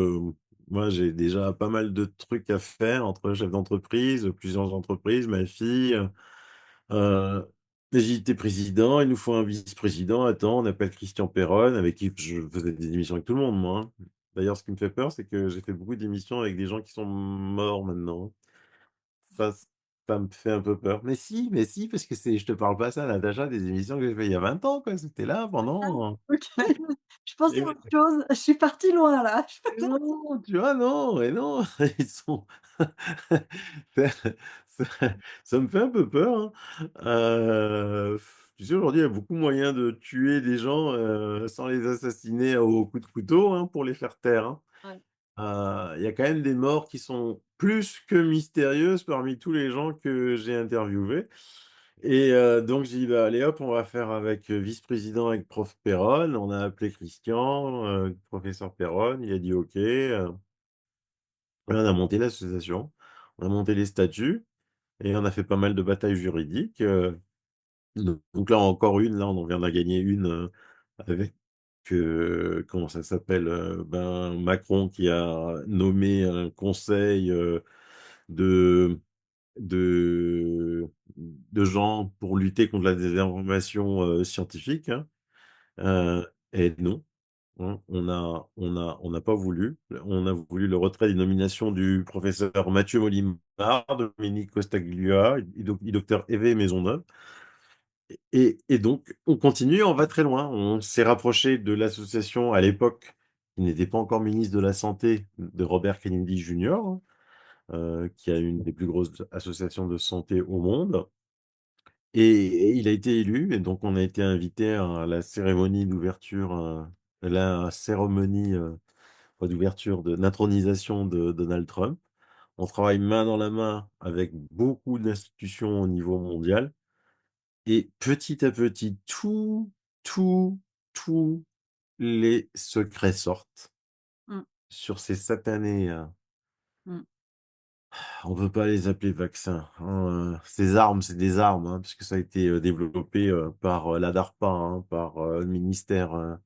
Moi, j'ai déjà pas mal de trucs à faire entre chef d'entreprise, plusieurs entreprises, ma fille, heu, j'ai dit: «Tu président, il nous faut un vice-président. Attends, on appelle Christian Peronne», avec qui je faisais des émissions avec tout le monde, moi, hein. D'ailleurs, ce qui me fait peur, c'est que j'ai fait beaucoup d'émissions avec des gens qui sont morts maintenant. Ça ça me fait un peu peur. Mais si, parce que c'est je te parle pas ça, Natacha, des émissions que j'ai fait il y a 20 ans, quoi. C'était là Ah, pendant OK. Je pensais et à oui. autre chose. Je suis partie loin là. Et non, tu vois? Non et non, ils sont ça ça me fait un peu peur, hein. Tu sais, aujourd'hui, il y a beaucoup moyen de tuer des gens, sans les assassiner au coup de couteau, hein, pour les faire taire, hein. Ouais. Il y a quand même des morts qui sont plus que mystérieuses parmi tous les gens que j'ai interviewés et donc j'ai dit: «Bah, allez hop, on va faire avec, vice-président avec prof Péronne». On a appelé Christian, professeur Péronne, il a dit: «OK», on a monté l'association, on a monté les statuts et on a fait pas mal de batailles juridiques, donc là encore une, là on en vient d'en gagner une, avec, comment ça s'appelle? Ben, Macron qui a nommé un conseil, de de de gens pour lutter contre la désinformation, scientifique, hein, et non, hein, on n'a pas voulu. On a voulu le retrait des nominations du professeur Mathieu Molimar, Dominique Costaglia et docteur Hervé Maisonneuve et donc on continue, on va très loin. On s'est rapproché de l'association à l'époque, qui n'était pas encore ministre de la santé, de Robert Kennedy Junior, hein, qui a une des plus grosses associations de santé au monde et il a été élu et donc on a été invité à la cérémonie d'ouverture, la cérémonie, pas d'ouverture, d'intronisation de Donald Trump. On travaille main dans la main avec beaucoup d'institutions au niveau mondial et petit à petit, tout, tous les secrets sortent Mmh. sur ces satanés, Mmh. on peut pas les appeler vaccins, hein, ces armes, c'est des armes, hein, puisque ça a été, développé, par, la DARPA, hein, par, le ministère,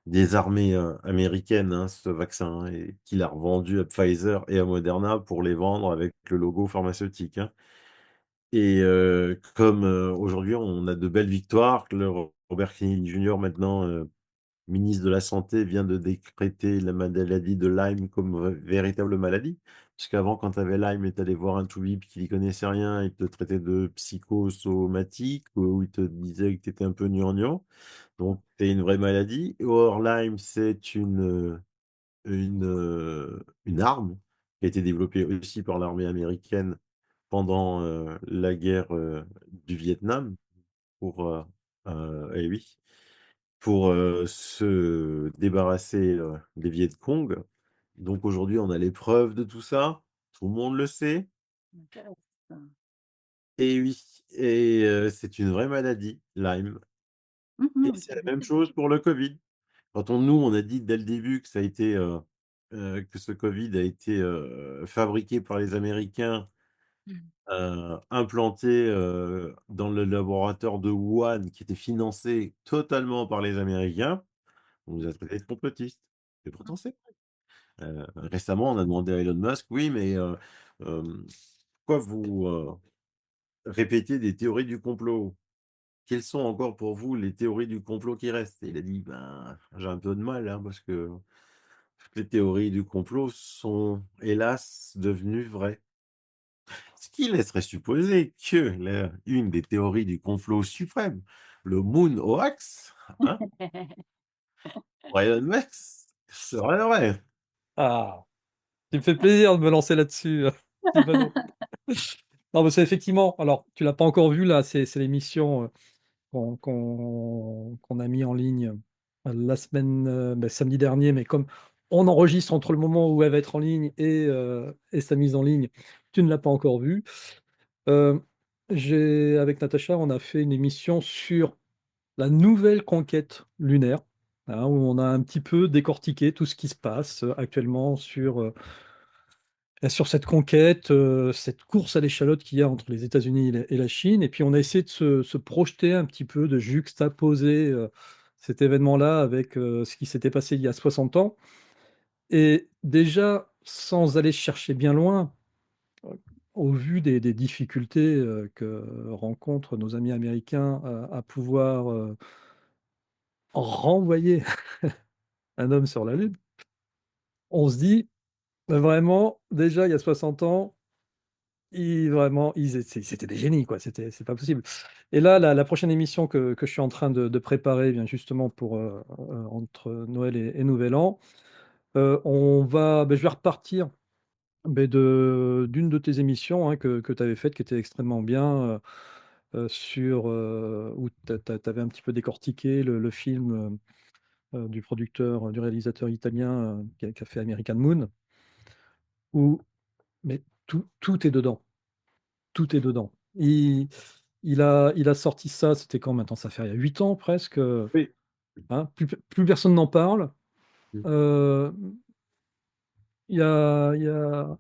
des armées, américaines, hein, ce vaccin, hein, et qu'il a revendu à Pfizer et à Moderna pour les vendre avec le logo pharmaceutique, hein et comme, aujourd'hui on a de belles victoires, que le Robert Kennedy Junior maintenant, ministre de la santé vient de décréter la maladie de Lyme comme véritable maladie. Puisqu'avant, quand tu avais Lyme et tu allais voir un toubib qui n'y connaissait rien, il te traitait de psychosomatique ou il te disait que tu étais un peu gnangnan. Donc, tu une vraie maladie. Or, Lyme, c'est une arme qui a été développée aussi par l'armée américaine pendant, la guerre, du Vietnam pour, et oui. Pour, se débarrasser, des Viet Cong. Donc aujourd'hui, on a les preuves de tout ça, tout le monde le sait Intéressant. et oui et c'est une vraie maladie, Lyme Mmh et mh. c'est la même chose pour le Covid. Quand on a dit dès le début que ça a été, que ce Covid a été, fabriqué par les Américains, Mmh. implanté, dans le laboratoire de Wuhan qui était financé totalement par les Américains, on nous a traités de complotistes et pourtant c'est récemment, on a demandé à Elon Musk: «Oui, mais pourquoi vous, répétez des théories du complot? Quelles sont encore pour vous les théories du complot qui restent?» et il a dit: «Ben, j'ai un peu de mal, hein, parce que toutes les théories du complot sont, hélas, devenues vraies. Ce qui laisserait supposer que une des théories du complot suprême, le Moon Hoax, hein, pour Elon Musk, serait vrai. Ah! Tu me fais plaisir de me lancer là-dessus, Sylvano. Non, mais c'est effectivement alors tu l'as pas encore vu là, c'est l'émission, qu'on a mis en ligne, la semaine, samedi dernier, mais comme on enregistre entre le moment où elle va être en ligne et sa mise en ligne, tu ne l'as pas encore vue. Heu, j'ai avec Natacha, on a fait une émission sur la nouvelle conquête lunaire, hein, où on a un petit peu décortiqué tout ce qui se passe, actuellement sur cette conquête, cette course à l'échalote qu'il y a entre les États-Unis et la Chine et puis on a essayé de se projeter un petit peu, de juxtaposer, cet événement-là avec, ce qui s'était passé il y a 60 ans et déjà, sans aller chercher bien loin, au vu des difficultés, que rencontrent nos amis américains à pouvoir, renvoyer un homme sur la Lune, on se dit: «Vraiment, déjà il y a 60 ans, ils étaient des génies quoi, c'est pas possible et là, la prochaine émission que je suis en train de préparer, eh bien justement pour, entre Noël et Nouvel An, je vais repartir, d'une de tes émissions, hein, que tu avais faites, qui était extrêmement bien, sur, où tu avais un petit peu décortiqué le film, du producteur, du réalisateur italien, qui a fait American Moon, où mais tout est dedans. Tout est dedans. Il a sorti ça, c'était quand maintenant? Ça fait il y a 8 ans presque, Oui. hein, plus personne n'en parle. Mmh. Heu, il y a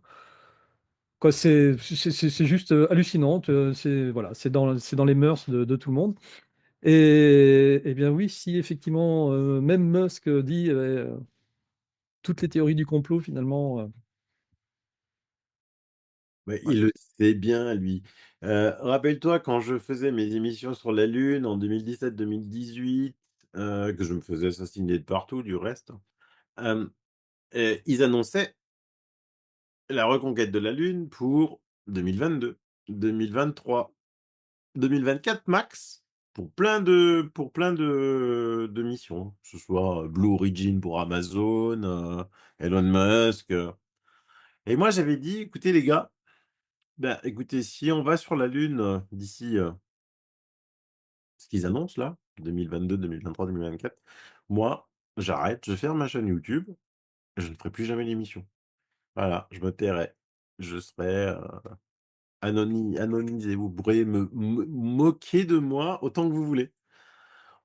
quoi, c'est juste, hallucinant, c'est voilà, c'est dans les mœurs de tout le monde et bien oui, si effectivement, même Musk dit, toutes les théories du complot finalement, Mais ouais. il le sait bien lui. Rappelle-toi quand je faisais mes émissions sur la Lune en 2017-2018, que je me faisais assassiner de partout du reste, hem, ils annonçaient la reconquête de la Lune pour 2022, 2023, 2024 max, pour plein de missions, hein, que ce soit Blue Origin pour Amazon, Elon Musk, et moi j'avais dit: «Écoutez les gars, ben, écoutez, si on va sur la Lune, d'ici, ce qu'ils annoncent là, 2022, 2023, 2024, moi, j'arrête, je ferme ma chaîne YouTube, je ne ferai plus jamais l'émission. Voilà, je me tairai. Je serai, anonymisé. Vous pourrez me moquer de moi autant que vous voulez».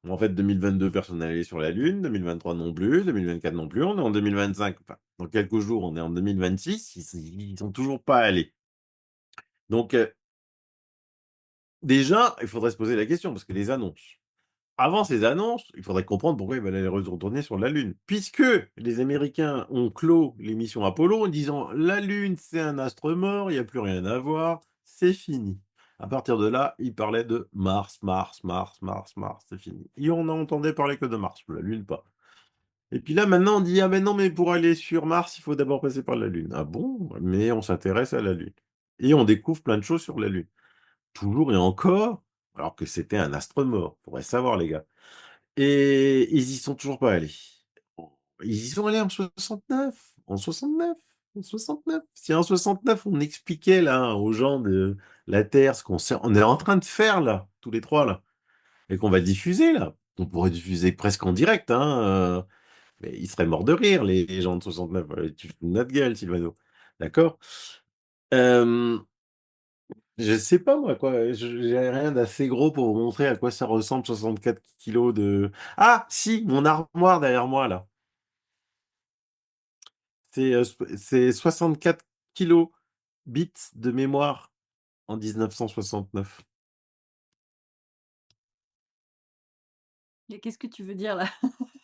Bon, en fait, 2022, personne n'est allé sur la Lune, 2023 non plus, 2024 non plus, on est en 2025, enfin, dans quelques jours, on est en 2026, ils sont toujours pas allés. Donc, déjà, il faudrait se poser la question parce que les annonces. Avant ces annonces, il faudrait comprendre pourquoi ils veulent aller retourner sur la Lune. Puisque les Américains ont clos les missions Apollo en disant: «La Lune, c'est un astre mort, il y a plus rien à voir, c'est fini». À partir de là, ils parlaient de Mars, Mars, Mars, Mars, Mars, c'est fini. Et on n'entendait parler que de Mars, la Lune pas. Et puis là, maintenant, on dit: «Ah mais non, mais pour aller sur Mars, il faut d'abord passer par la Lune». Ah bon? Mais on s'intéresse à la Lune et on découvre plein de choses sur la Lune. Toujours et encore, alors que c'était un astre mort. Faudrait savoir les gars. Et ils y sont toujours pas allés. Ils y sont allés en 69, en 69, en 69. Si en 69 on expliquait là aux gens de la Terre ce on est en train de faire là, tous les 3 là, et qu'on va diffuser là, on pourrait diffuser presque en direct, hein, mais ils seraient morts de rire les gens de 69. Tu te fous de notre gueule Sylvano, d'accord? Hem Je sais pas moi quoi, j'ai rien d'assez gros pour vous montrer à quoi ça ressemble 64 kilos de ah si, mon armoire derrière moi là, c'est 64 kilobits de mémoire en 1969. Et qu'est-ce que tu veux dire là?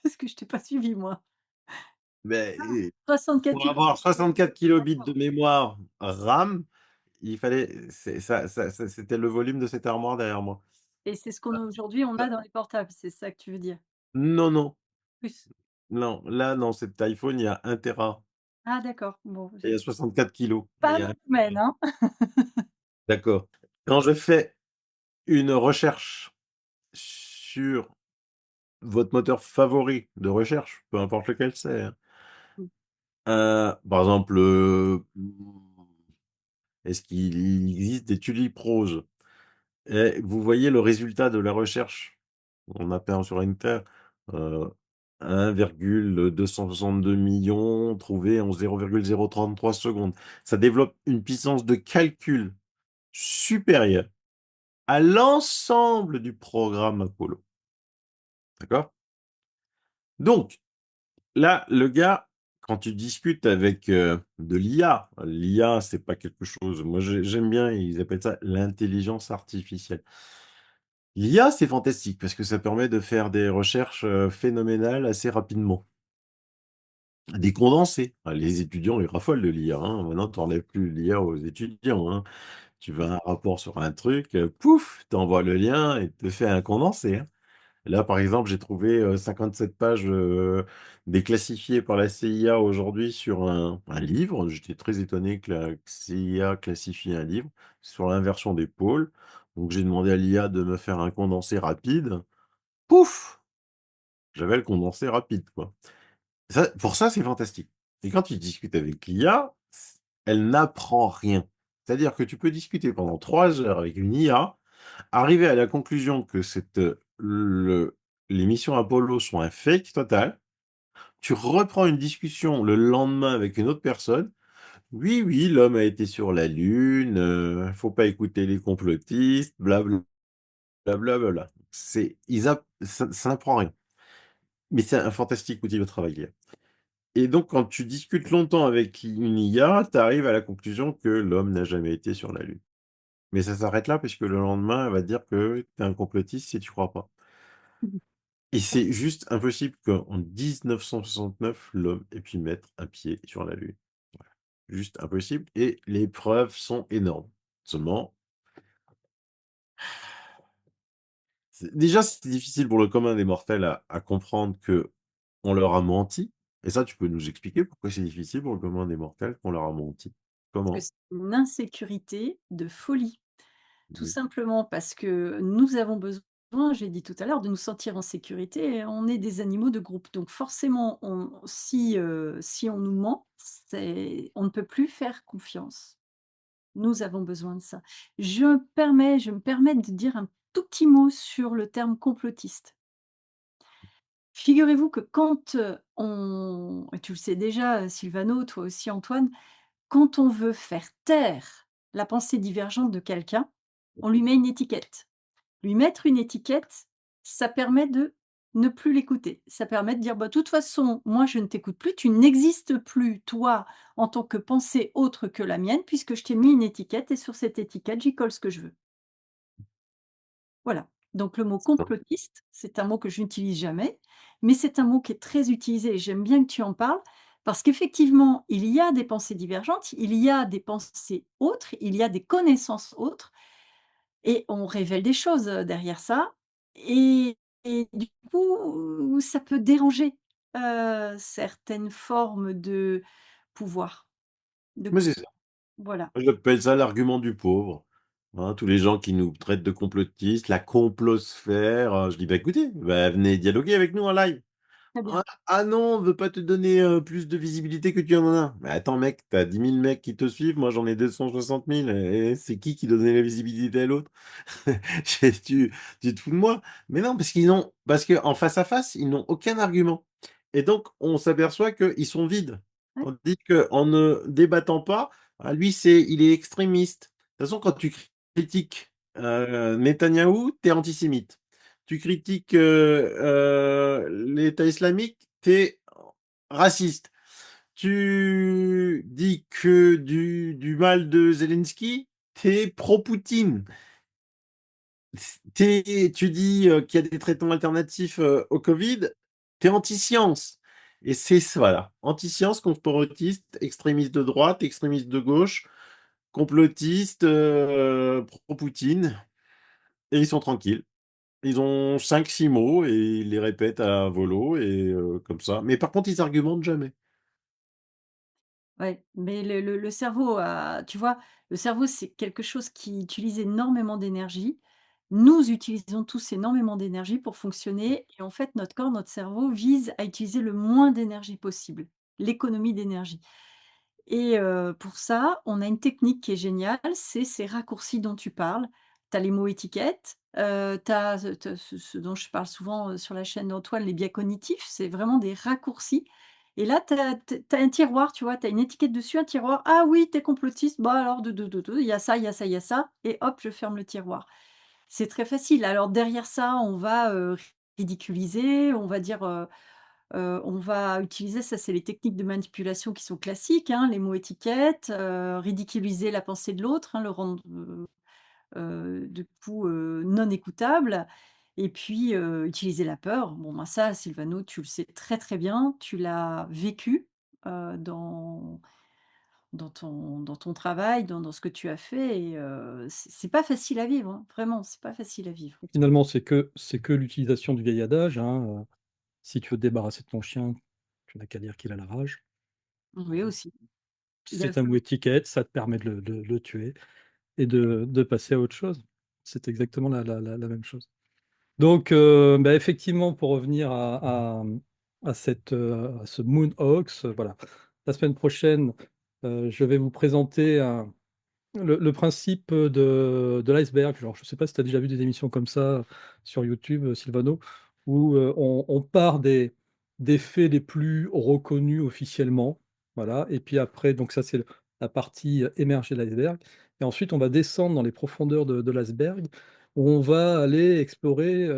Parce que je t'ai pas suivi moi. Beh, 64 pour kilogrammes. avoir 64 kilobits D'accord. de mémoire RAM, il fallait c'est ça c'était le volume de cette armoire derrière moi. Et c'est ce qu'on a aujourd'hui, on a dans les portables, c'est ça que tu veux dire? Non, non, Plus? non, là, dans cet iPhone, il y a 1 téra Ah d'accord, bon, et il y a 64 kilogrammes pas et mon domaine, hein. d'accord. Quand je fais une recherche sur votre moteur favori de recherche, peu importe lequel c'est, hein, Mmh. par exemple, est-ce qu'il existe des tuliproses? Et vous voyez le résultat de la recherche. On appeint sur Enter, heu, 1,262 000 000 trouvés en 0,033 secondes. Ça développe une puissance de calcul supérieure à l'ensemble du programme Apollo. D'accord? Donc là, le gars, quand tu discutes avec, de l'IA, c'est pas quelque chose moi j'aime bien, ils appellent ça l'intelligence artificielle. L'IA, c'est fantastique parce que ça permet de faire des recherches, phénoménales assez rapidement. Des condensés. Ah, les étudiants, ils raffolent de l'IA, hein. Maintenant, tu enlèves plus l'IA aux étudiants, hein. Tu veux un rapport sur un truc, pouf, tu envoies le lien et il te fait un condensé, hein. Là, par exemple, j'ai trouvé, 57 pages, déclassifiées par la CIA aujourd'hui sur un livre. J'étais très étonné que la CIA classifie un livre sur l'inversion des pôles. Donc j'ai demandé à l'IA de me faire un condensé rapide. Pouf! J'avais le condensé rapide, quoi. Ça pour ça, c'est fantastique et quand tu discutes avec l'IA, elle n'apprend rien. C'est-à-dire que tu peux discuter pendant 3 heures avec une IA, arriver à la conclusion que les missions Apollo sont un fake total. Tu reprends une discussion le lendemain avec une autre personne. «Oui, oui, l'homme a été sur la lune, faut pas écouter les complotistes, blablabla». C'est ils app ça n'apprend rien. Mais c'est un fantastique outil de travail. Et donc, quand tu discutes longtemps avec une IA, tu arrives à la conclusion que l'homme n'a jamais été sur la Lune. Mais ça s'arrête là, puisque le lendemain, elle va te dire que tu es un complotiste si tu crois pas. Mmh. Et c'est juste impossible qu'en 1969, l'homme ait pu mettre un pied sur la Lune. Voilà. Juste impossible et les preuves sont énormes. Seulement, déjà, c'est difficile pour le commun des mortels à comprendre que on leur a menti. Et ça, tu peux nous expliquer pourquoi c'est difficile pour le commun des mortels qu'on leur a menti? Parce que Comment? c'est une insécurité de folie. Tout Mmh. simplement parce que nous avons besoin, j'ai dit tout à l'heure, de nous sentir en sécurité et on est des animaux de groupe. Donc forcément, si on nous ment, c'est on ne peut plus faire confiance. Nous avons besoin de ça. Je me permets de dire un tout petit mot sur le terme complotiste. Figurez-vous que quand, on et tu le sais déjà, Sylvano, toi aussi Antoine, quand on veut faire taire la pensée divergente de quelqu'un, on lui met une étiquette. Lui mettre une étiquette, ça permet de ne plus l'écouter. Ça permet de dire: «Bah, de toute façon, moi, je ne t'écoute plus, tu n'existes plus, toi, en tant que pensée autre que la mienne, puisque je t'ai mis une étiquette et sur cette étiquette, j'y colle ce que je veux». Voilà. Donc le mot complotiste, c'est un mot que je n'utilise jamais, mais c'est un mot qui est très utilisé et j'aime bien que tu en parles parce qu'effectivement, il y a des pensées divergentes, il y a des pensées autres, il y a des connaissances autres et on révèle des choses, derrière ça et du coup, ça peut déranger, certaines formes de pouvoir, de Mais c'est ça. voilà. Moi, j'appelle ça l'argument du pauvre. Hein, tous les gens qui nous traitent de complotistes, la complosphère, je dis: «Bah, écoutez, bah, venez dialoguer avec nous en live». Très «Ah bien. ah non, on veut pas te donner, plus de visibilité que tu en as». «Mais attends mec, tu as 10 000 mecs qui te suivent, moi j'en ai 260 000 et c'est qui donnait la visibilité à l'autre?» J'ai tu te fous de moi? Mais non, parce qu'en face à face, ils n'ont aucun argument et donc on s'aperçoit qu'ils sont vides. Ouais, Tandis qu'en ne débattant pas, ah lui il est extrémiste. De toute façon, quand tu critiques, Netanyahou, tu es antisémite. Tu critiques, l'État islamique, tu es raciste. Tu dis que du mal de Zelensky, tu es pro-Poutine. Tu dis, qu'il y a des traitements alternatifs, au Covid, tu es anti-science et c'est ça, voilà, anti-science, complotiste, extrémiste de droite, extrémiste de gauche, complotiste, pro-Poutine et ils sont tranquilles. Ils ont 5-6 mots et ils les répètent à volo et comme ça. Mais par contre, ils argumentent jamais. Ouais, mais le cerveau a tu vois, le cerveau, c'est quelque chose qui utilise énormément d'énergie. Nous utilisons tous énormément d'énergie pour fonctionner et en fait, notre corps, notre cerveau vise à utiliser le moins d'énergie possible, l'économie d'énergie et pour ça, on a une technique qui est géniale, c'est ces raccourcis dont tu parles. Tu as les mots étiquettes, tu as ce dont je parle souvent, sur la chaîne d'Antoine, les biais cognitifs, c'est vraiment des raccourcis et là, tu as un tiroir, tu vois? Tu as une étiquette dessus, un tiroir. «Ah oui, tu es complotiste, bah alors de, il y a ça, il y a ça, il y a ça» et hop, je ferme le tiroir. C'est très facile. Alors derrière ça, on va, ridiculiser, on va dire, on va utiliser ça, c'est les techniques de manipulation qui sont classiques, hein, les mots étiquettes, ridiculiser la pensée de l'autre, hein, le rendre, du coup, non écoutable et puis, utiliser la peur. Bon, ben, ça, Sylvano, tu le sais très, très bien. Tu l'as vécu, dans ton travail, dans ce que tu as fait et c'est pas facile à vivre, hein. Vraiment, c'est pas facile à vivre. Finalement, c'est que l'utilisation du vieil adage, hein, si tu veux te débarrasser de ton chien, tu n'as qu'à dire qu'il a la rage. Oui, aussi. Il y a C'est un ça. mot étiquette, ça te permet de le tuer et de passer à autre chose. C'est exactement la même chose. Donc, bah, effectivement, pour revenir à ce Moon Hoax, voilà. La semaine prochaine, je vais vous présenter le principe de l'iceberg. Alors, je ne sais pas si tu as déjà vu des émissions comme ça sur YouTube, Sylvano, où, on part des faits les plus reconnus officiellement, voilà, et puis après donc ça, c'est la partie, émergée de l'iceberg et ensuite on va descendre dans les profondeurs de l'iceberg, où on va aller explorer,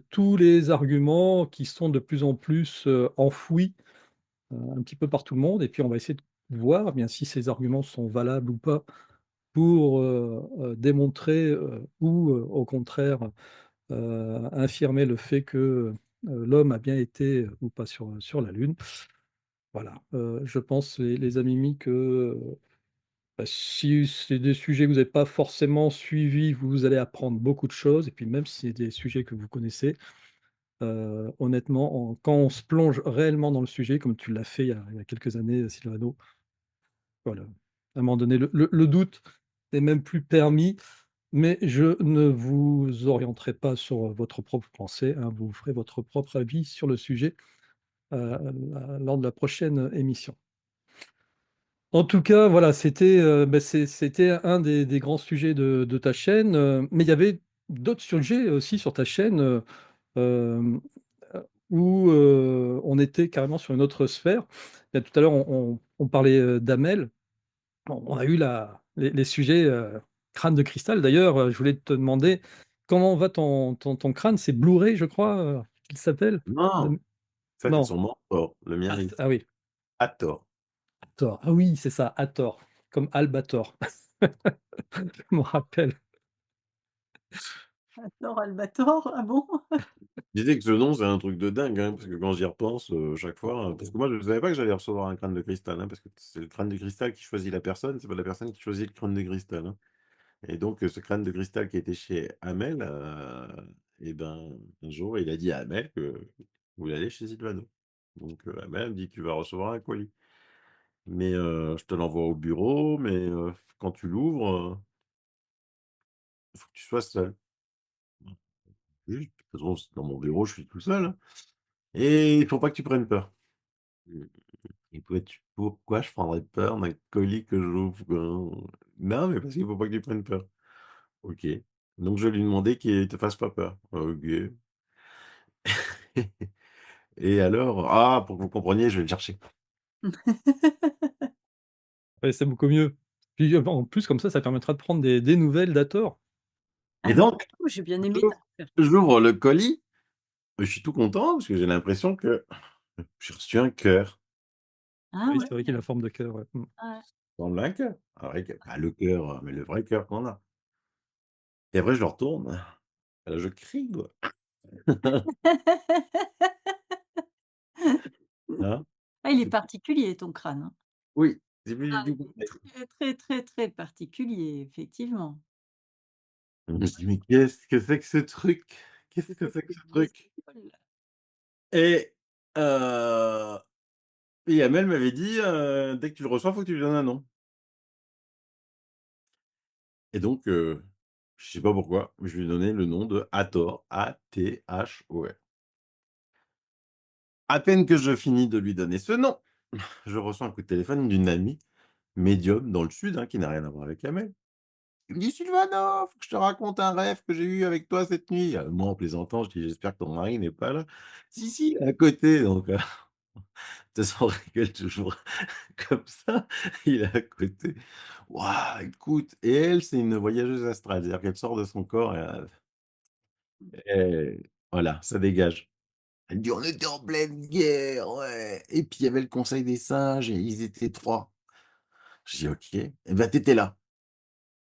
tous les arguments qui sont de plus en plus, enfouis, un petit peu par tout le monde et puis on va essayer de voir, eh bien, si ces arguments sont valables ou pas pour, démontrer, ou, au contraire, infirmer le fait que, l'homme a bien été, ou pas sur la lune. Voilà, je pense les amis mis que, bah, si c'est des sujets que vous n'avez pas forcément suivis, vous allez apprendre beaucoup de choses et puis même si c'est des sujets que vous connaissez, honnêtement, quand on se plonge réellement dans le sujet, comme tu l'as fait il y a quelques années, Sylvano, voilà, à un moment donné, le doute n'est même plus permis. Mais je ne vous orienterai pas sur votre propre pensée, hein, vous ferez votre propre avis sur le sujet, lors de la prochaine émission. En tout cas, voilà, c'était, c'était un des grands sujets de ta chaîne, mais il y avait d'autres sujets aussi sur ta chaîne, hem, où, on était carrément sur une autre sphère. Là, tout à l'heure, on parlait, d'Amel. On a eu les sujets, crâne de cristal. D'ailleurs, je voulais te demander comment va ton crâne? C'est Blu-ray, je crois, qu'il s'appelle? Non, De ça c'est non, son mentor. Le mien, il ah oui, Hathor. Hathor. Ah oui, c'est ça, Hathor, comme Albator. Je me rappelle. Hathor Albator, ah bon? Je disais que ce nom, c'est un truc de dingue, hein, parce que quand j'y repense, chaque fois, parce que moi, je ne savais pas que j'allais recevoir un crâne de cristal, hein, parce que c'est le crâne de cristal qui choisit la personne, c'est pas la personne qui choisit le crâne de cristal, hein. Et donc, ce crâne de cristal qui était chez Hamel, et ben, un jour, il a dit à Hamel que vous voulait aller chez Sylvano. Donc, Hamel me dit: «Tu vas recevoir un colis, mais je te l'envoie au bureau, mais quand tu l'ouvres, il faut que tu sois seul». Oui, de toute façon, c'est dans mon bureau, je suis tout seul, hein, et il faut pas que tu prennes peur. Mmh. Et pourquoi je prendrais peur d'un colis que j'ouvre, Non, mais parce qu'il faut pas que tu prennes peur. OK. Donc je vais lui demander qu'il te fasse pas peur. OK. Et alors ah, pour que vous compreniez, je vais le chercher. Ouais, c'est beaucoup mieux. Puis, en plus, comme ça permettra de prendre des nouvelles d'Hathor. Et Ah mais donc, du coup, j'ai bien aimé ta j'ouvre couverture. j'ouvre le colis, je suis tout content parce que j'ai l'impression que j'ai reçu un cœur. Ah Oui, ouais, c'est vrai qu'il a la forme de cœur, ouais. Mmh. ouais. Ça ressemble à un cœur. Un vrai cœur. Pas le cœur, mais le vrai cœur qu'on a. Et après je le retourne, je crie, quoi. Hein? Ah, il est particulier ton crâne, hein. Oui, c'est plus Ah, du tout il est pareil. très, très, très, très particulier, effectivement. Je me suis dit: «Mais qu'est-ce que c'est que ce truc? Qu'est-ce que c'est que ce Mais truc? c'est cool. Et heu et Amel m'avait dit: «Dès que tu le reçois, faut que tu lui donnes un nom» et donc je sais pas pourquoi, mais je lui ai donné le nom de Hathor, Athor. À peine que je finis de lui donner ce nom, je reçois un coup de téléphone d'une amie médium dans le sud, hein, qui n'a rien à voir avec Amel. Il me dit: «Sylvano, faut que je te raconte un rêve que j'ai eu avec toi cette nuit». Moi, en plaisantant, je dis: «J'espère que ton mari n'est pas là». «Si, si, il est à côté», donc de toute façon, on rigole toujours comme ça, il est à côté. Waouh, écoute et elle, c'est une voyageuse astrale, c'est-à-dire qu'elle sort de son corps et voilà, ça dégage. Elle me dit: «On était en pleine guerre, ouais et puis il y avait le conseil des singes et ils étaient 3». Je dis: «OK, et bah, tu étais là».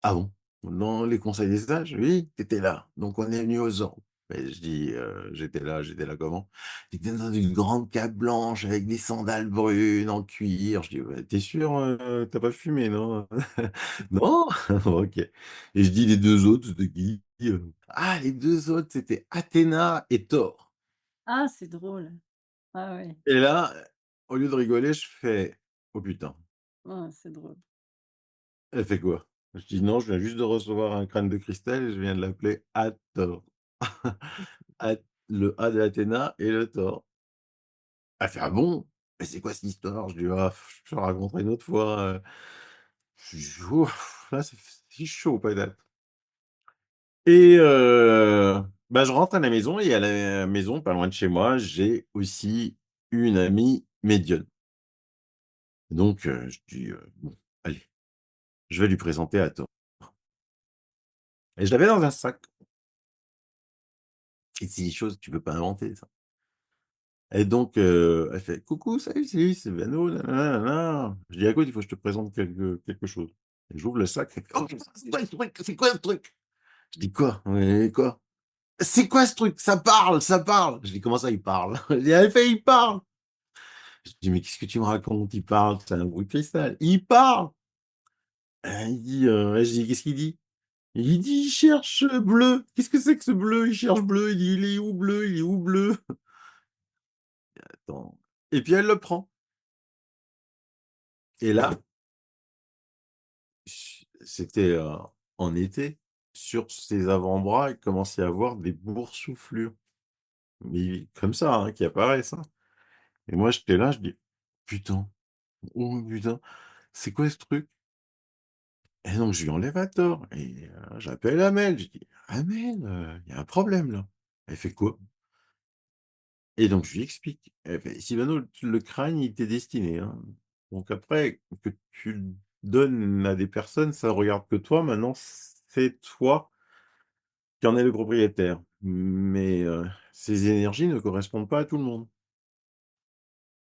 «Ah bon? Dans les conseils des sages?» «Oui, tu étais là, donc on est venu aux ordres». Et je dis: j'étais là comment?» «Tu étais dans une grande cape blanche avec des sandales brunes en cuir». Je dis: «Ouais, tu sûr, tu pas fumé, non?» «Non?» «OK» et je dis: «Les 2 autres, c'était qui?» «Ah, les 2 autres, c'était Athéna et Thor». Ah, c'est drôle. Ah ouais, Et là, au lieu de rigoler, je fais: «Oh putain». ah, c'est drôle. Elle fait quoi? Je dis: «Non, je viens juste de recevoir un crâne de cristal et je viens de l'appeler Hathor». Ath le A de Athéna et le Thor. Elle fait: «Ah bon? Mais c'est quoi cette histoire?» Je dis: «Ah, je te la raconterai une autre fois, je dis: «Ouf, là, c'est chaud patate» et bah, je rentre à la maison et à la maison, pas loin de chez moi, j'ai aussi une amie médium. Donc je dis: «Bon, allez, je vais lui présenter Hathor» et je l'avais dans un sac et c'est des choses que tu peux pas inventer ça. Et donc elle fait: «Coucou, salut, c'est Vano, nin nin». Je dis: «Écoute, il faut que je te présente quelque chose». Et j'ouvre le sac, elle fait: «Oh putain, c'est quoi ce truc? C'est quoi ce truc?» Je dis: «Quoi? Oui, quoi?» «C'est quoi ce truc? Ça parle, ça parle!» Je dis: «Comment ça, il parle?» Elle fait: «Il parle!» Je dis: «Mais qu'est-ce que tu me racontes? Il parle, c'est un bruit de cristal». «Il parle!» Il dit, je dis: «Qu'est-ce qu'il dit?» Il dit: «Il cherche, bleu». «Qu'est-ce que c'est que ce bleu? Il cherche bleu». Il dit: «Il est où bleu? Il est où bleu?» Attends et puis elle le prend et là c'était, en été, sur ses avant-bras, il commençait à avoir des boursouflures, mais comme ça, hein, qui apparaissent, hein et moi j'étais là, je dis: «Putain, oh putain, c'est quoi ce truc?» Et donc je lui enlève à tort et j'appelle Amel, je dis: «Amel, il y a un problème là». Elle fait: «Quoi?» Et donc je lui explique. Elle fait: «Sylvano, le crâne, il t'est destiné, hein, donc après que tu le donnes à des personnes, ça regarde que toi, maintenant c'est toi qui en est le propriétaire. Mais ces énergies ne correspondent pas à tout le monde».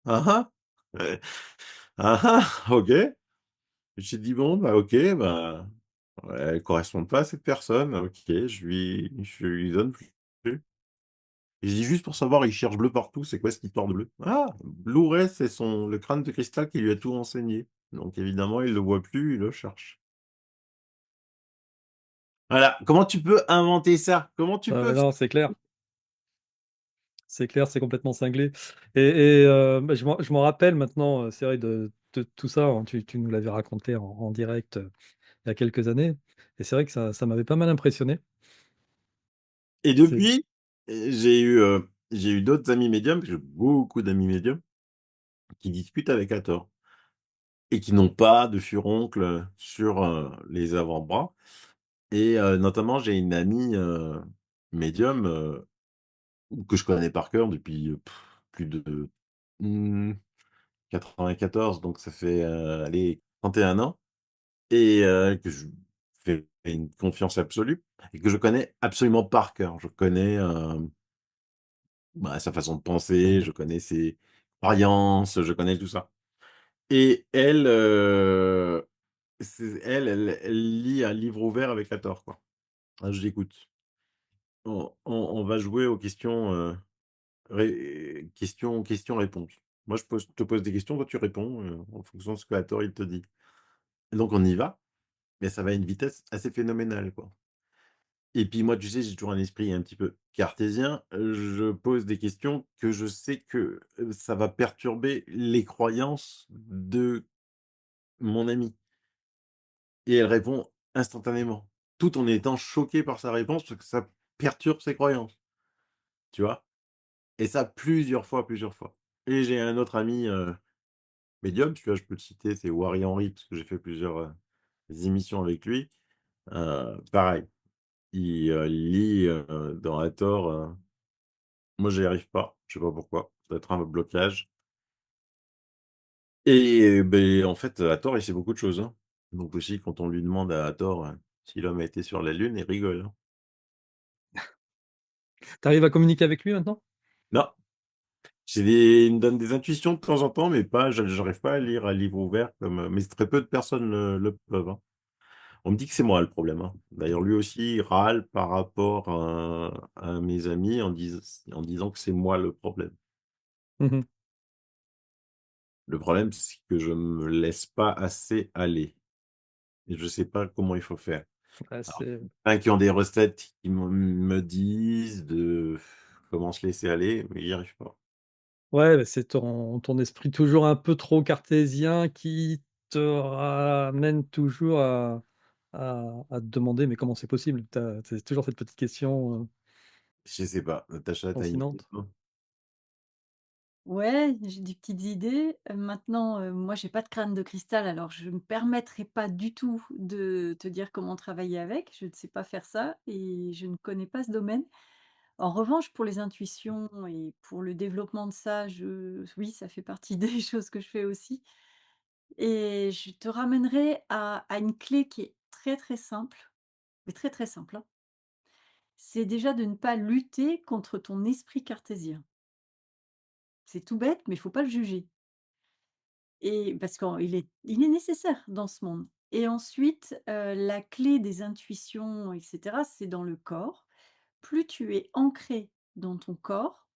«Ah ah? Ah ah, OK». J'ai dit: «Bon, bah, OK, bah, ouais, elles correspondent pas à cette personne, OK, je lui donne plus». Et je dis: «Juste pour savoir, il cherche bleu partout, c'est quoi cette histoire de bleu?» «Ah, Blu-ray, c'est le crâne de cristal qui lui a tout renseigné. Donc évidemment, il le voit plus, il le cherche». Voilà, comment tu peux inventer ça? Comment tu Ah peux mais f non, c'est clair, c'est complètement cinglé et bah, je m'en rappelle maintenant, c'est vrai de tout ça, hein, tu nous l'avais raconté en direct, il y a quelques années et c'est vrai que ça m'avait pas mal impressionné. et C'est depuis, j'ai eu d'autres amis médiums, parce que j'ai beaucoup d'amis médiums, qui discutent avec Hathor et qui n'ont pas de furoncle, sur, les avant-bras et notamment j'ai une amie, médium, que je connais par cœur depuis, plus de, mmh 94, donc ça fait, allez, 31 ans et que je fais une confiance absolue et que je connais absolument par cœur. Je connais, bah, sa façon de penser, je connais ses croyances, je connais tout ça et elle, elle lit un livre ouvert avec la Hathor, quoi. Ah, je l'écoute. On va jouer aux questions, questions-réponses. Moi, je te pose des questions, toi tu réponds, en fonction de ce que Hathor il te dit et donc on y va. Mais ça va à une vitesse assez phénoménale, quoi Et puis moi, tu sais, j'ai toujours un esprit un petit peu cartésien. Je pose des questions que je sais que, ça va perturber les croyances de mon amie et elle répond instantanément, tout en étant choquée par sa réponse parce que ça perturbe ses croyances, tu vois? Et ça plusieurs fois, plusieurs fois. Et j'ai un autre ami, médium, tu vois? Je peux le citer, c'est Wary Henry parce que j'ai fait plusieurs, émissions avec lui. Pareil, il lit, dans Hathor, moi j'y arrive pas, je sais pas pourquoi, ça doit être un blocage et beh, en fait, Hathor, il sait beaucoup de choses, hein. Donc aussi quand on lui demande à Hathor, si l'homme a été sur la lune, il rigole, hein. Tu arrives à communiquer avec lui maintenant? Non, j'ai des il me donne des intuitions de temps en temps, mais pas j'arrive pas à lire à livre ouvert comme, mais très peu de personnes le peuvent, hein. On me dit que c'est moi le problème, hein. D'ailleurs, lui aussi, il râle par rapport à mes amis en disant que c'est moi le problème. Mmh. Le problème, c'est que je me laisse pas assez aller et je sais pas comment il faut faire. Ouais, Alors, c'est plein qui ont des recettes qui me disent de comment se laisser aller, mais j'y arrive pas. ouais, bah, c'est ton esprit toujours un peu trop cartésien qui te ramène toujours à te demander: «Mais comment c'est possible?» C'est toujours cette petite question, Je sais pas. Natacha, tu as une idée, lancinante. toi? Ouais, j'ai des petites idées. Maintenant, moi, j'ai pas de crâne de cristal, alors je me permettrai pas du tout de te dire comment travailler avec. Je ne sais pas faire ça et je ne connais pas ce domaine. En revanche, pour les intuitions et pour le développement de ça, oui, ça fait partie des choses que je fais aussi et je te ramènerai à une clé qui est très, très simple, mais très, très simple, hein. C'est déjà de ne pas lutter contre ton esprit cartésien. C'est tout bête, mais il faut pas le juger. Et parce qu'il est nécessaire dans ce monde. Et ensuite, la clé des intuitions et cetera, c'est dans le corps. Plus tu es ancré dans ton corps,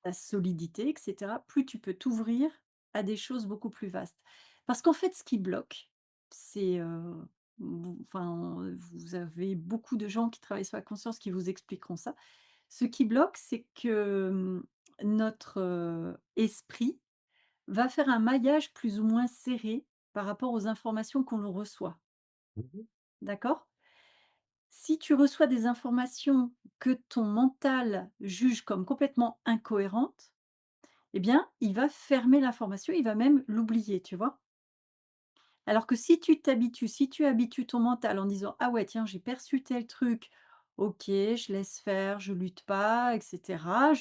ta solidité et cetera, plus tu peux t'ouvrir à des choses beaucoup plus vastes. Parce qu'en fait, ce qui bloque, c'est, vous avez beaucoup de gens qui travaillent sur la conscience qui vous expliqueront ça. Ce qui bloque, c'est que, notre, esprit va faire un maillage plus ou moins serré par rapport aux informations qu'on nous reçoit, Mmh. d'accord? Si tu reçois des informations que ton mental juge comme complètement incohérentes, eh bien, il va fermer l'information, il va même l'oublier, tu vois? Alors que si tu t'habitues, si tu habitues ton mental en disant: «Ah ouais, tiens, j'ai perçu tel truc, OK, je laisse faire, je lutte pas et cetera.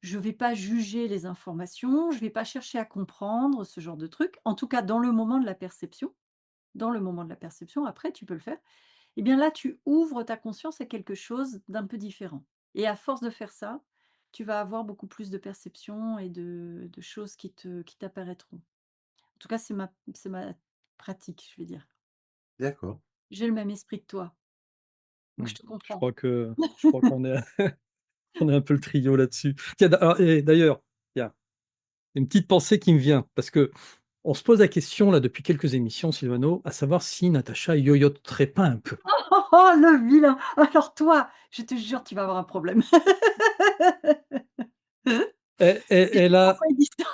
Je vais pas juger les informations, je vais pas chercher à comprendre», ce genre de truc. En tout cas, dans le moment de la perception. Dans le moment de la perception, après tu peux le faire. Et bien là, tu ouvres ta conscience à quelque chose d'un peu différent. Et à force de faire ça, tu vas avoir beaucoup plus de perceptions et de choses qui t'apparaîtront. En tout cas, c'est ma pratique, je vais dire. D'accord. J'ai le même esprit que toi, donc Mmh. je te Je comprends. crois que je crois qu'on est on est un peu le trio là-dessus. Tiens, d'ailleurs, il y a une petite pensée qui me vient parce qu'on se pose la question là depuis quelques émissions, Sylvano, à savoir si Natacha yoyoterait pas un peu. Oh le vilain! Alors toi, je te jure, tu vas avoir un problème. Elle Je sais elle pas a pourquoi il dit ça.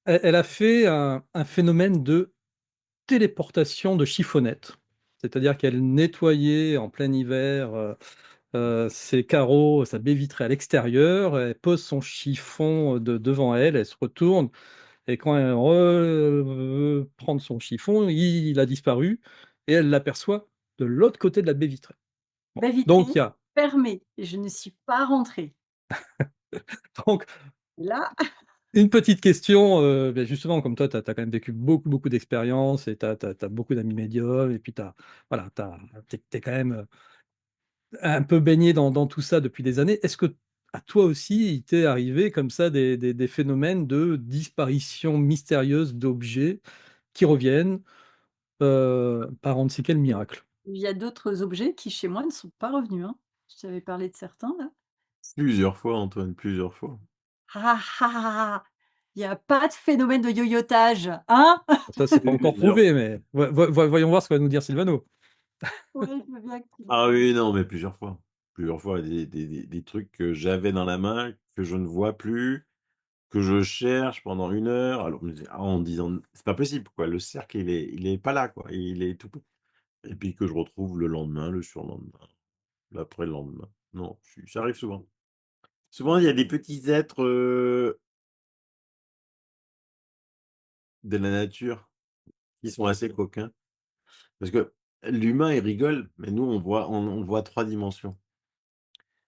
elle a fait un phénomène de téléportation de chiffonnette. C'est-à-dire qu'elle nettoyait en plein hiver, ses carreaux, sa baie vitrée à l'extérieur, elle pose son chiffon, devant elle, elle se retourne et quand elle veut prendre son chiffon, il a disparu et elle l'aperçoit de l'autre côté de la baie vitrée. Bon, Baie donc il vitrée, y a fermée et je ne suis pas rentrée. donc Là, une petite question, justement comme toi tu as quand même vécu beaucoup, beaucoup d'expériences et tu as beaucoup d'amis médiums et puis tu as voilà, tu es quand même, un peu baigné dans tout ça depuis des années. Est-ce que à toi aussi, il t'est arrivé comme ça des phénomènes de disparition mystérieuse d'objets qui reviennent, par on ne sait quel miracle? il y a d'autres objets qui, chez moi, ne sont pas revenus, hein. Je t'avais parlé de certains là. Plusieurs fois, Antoine, plusieurs fois. Ah ah ah ah! Il y a pas de phénomène de yoyotage, hein? Ça, c'est pas Je te encore jure. prouvé, mais voyons voir ce que va nous dire Sylvano. Ouais, je veux bien que tu Ah oui, non, mais plusieurs fois. plusieurs fois des trucs que j'avais dans la main, que je ne vois plus, que je cherche pendant 1 heure, alors en me disant: «C'est pas possible quoi, le cercle il est pas là quoi, il est tout p» et puis que je retrouve le lendemain, le surlendemain, l'après-lendemain. Non, ça arrive souvent. Souvent, il y a des petits êtres, de la nature qui sont assez coquins parce que l'humain, il rigole, mais nous, on voit 3 dimensions.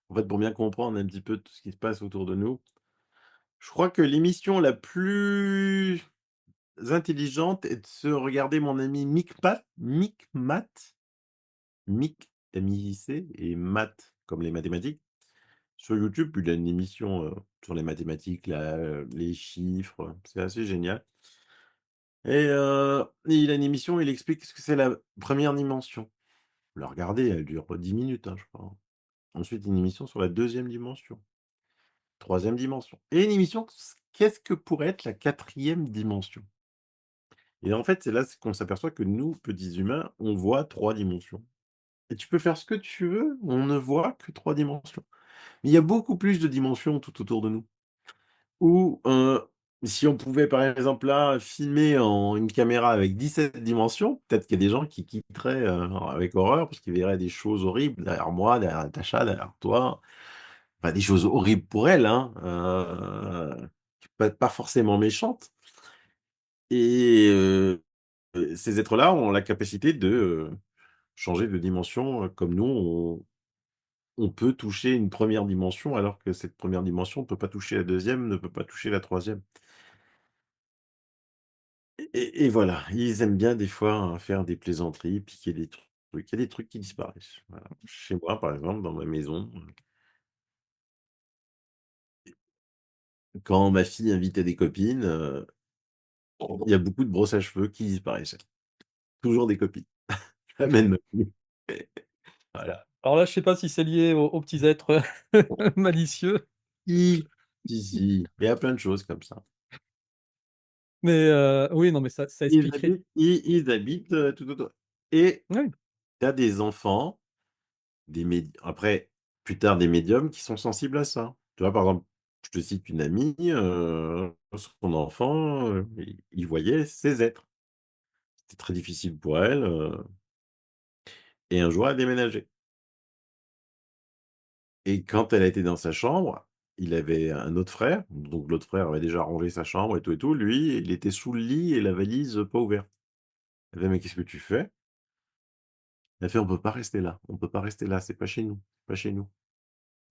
En fait, pour bien comprendre un petit peu tout ce qui se passe autour de nous, je crois que l'émission la plus intelligente est de se regarder mon ami Micmac, Mic, M-I-C et maths comme les mathématiques, sur YouTube. Il a une émission, sur les mathématiques, les chiffres, c'est assez génial et il a une émission, il explique ce que c'est la première dimension. La regarder, elle dure 10 minutes, hein, je crois, hein. Ensuite, une émission sur la deuxième dimension, troisième dimension et une émission qu'est-ce que pourrait être la quatrième dimension? Et en fait, c'est là qu'on s'aperçoit que nous, petits humains, on voit 3 dimensions et tu peux faire ce que tu veux, on ne voit que 3 dimensions. Mais il y a beaucoup plus de dimensions tout autour de nous. Ou, si on pouvait, par exemple, là, filmer en une caméra avec 17 dimensions, peut-être qu'il y a des gens qui quitteraient, avec horreur parce qu'ils verraient des choses horribles derrière moi, derrière Natacha, derrière toi. Enfin, des choses horribles pour elle, hein, pas forcément méchantes et ces êtres-là ont la capacité de, changer de dimension, comme nous, on peut toucher une première dimension, alors que cette première dimension ne peut pas toucher la deuxième, ne peut pas toucher la troisième. Et voilà, ils aiment bien des fois, hein, faire des plaisanteries, piquer des trucs. Il y a des trucs qui disparaissent. Voilà. Chez moi, par exemple, dans ma maison, quand ma fille invitait des copines, il y a beaucoup de brosses à cheveux qui disparaissaient. Toujours des copines. Même ma fille. Voilà. Alors là, je sais pas si c'est lié aux petits êtres malicieux, Si, si, si, il y a plein de choses comme ça. mais oui, non, mais ça expliquerait Ils habitent, tout autour et oui, tu as des enfants, après, plus tard, des médiums qui sont sensibles à ça. Tu vois, par exemple, je te cite une amie, son enfant, il voyait ces êtres. C'était très difficile pour elle, et un jour, elle a déménagé et quand elle a été dans sa chambre, il avait un autre frère, donc l'autre frère avait déjà rangé sa chambre et tout. Lui, il était sous le lit et la valise, pas ouverte. Elle fait: «Mais qu'est-ce que tu fais?» Elle fait: «On peut pas rester là, on peut pas rester là, c'est pas chez nous, pas chez nous».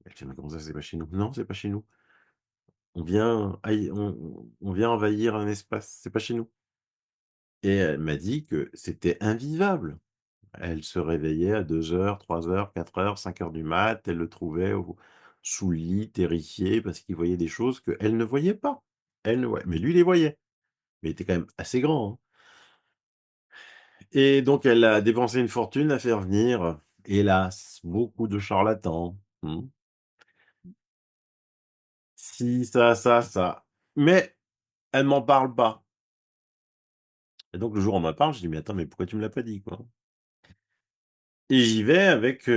Elle fait: «Mais comment ça, c'est pas chez nous?» «Non, c'est pas chez nous. On vient envahir un espace, c'est pas chez nous» et elle m'a dit que c'était invivable. Elle se réveillait à 2 heures, 3 heures, 4 heures, 5 heures du mat, elle le trouvait sous le lit, terrifié parce qu'il voyait des choses qu'elle ne voyait pas. Elle ne voyait mais lui, il les voyait. Mais il était quand même assez grand, hein et donc elle a dépensé une fortune à faire venir, hélas, beaucoup de charlatans. Mmh. Si, ça. Mais elle m'en parle pas et donc le jour où on m'en parle, je dis: «Mais attends, mais pourquoi tu me l'as pas dit, quoi?» Et j'y vais avec,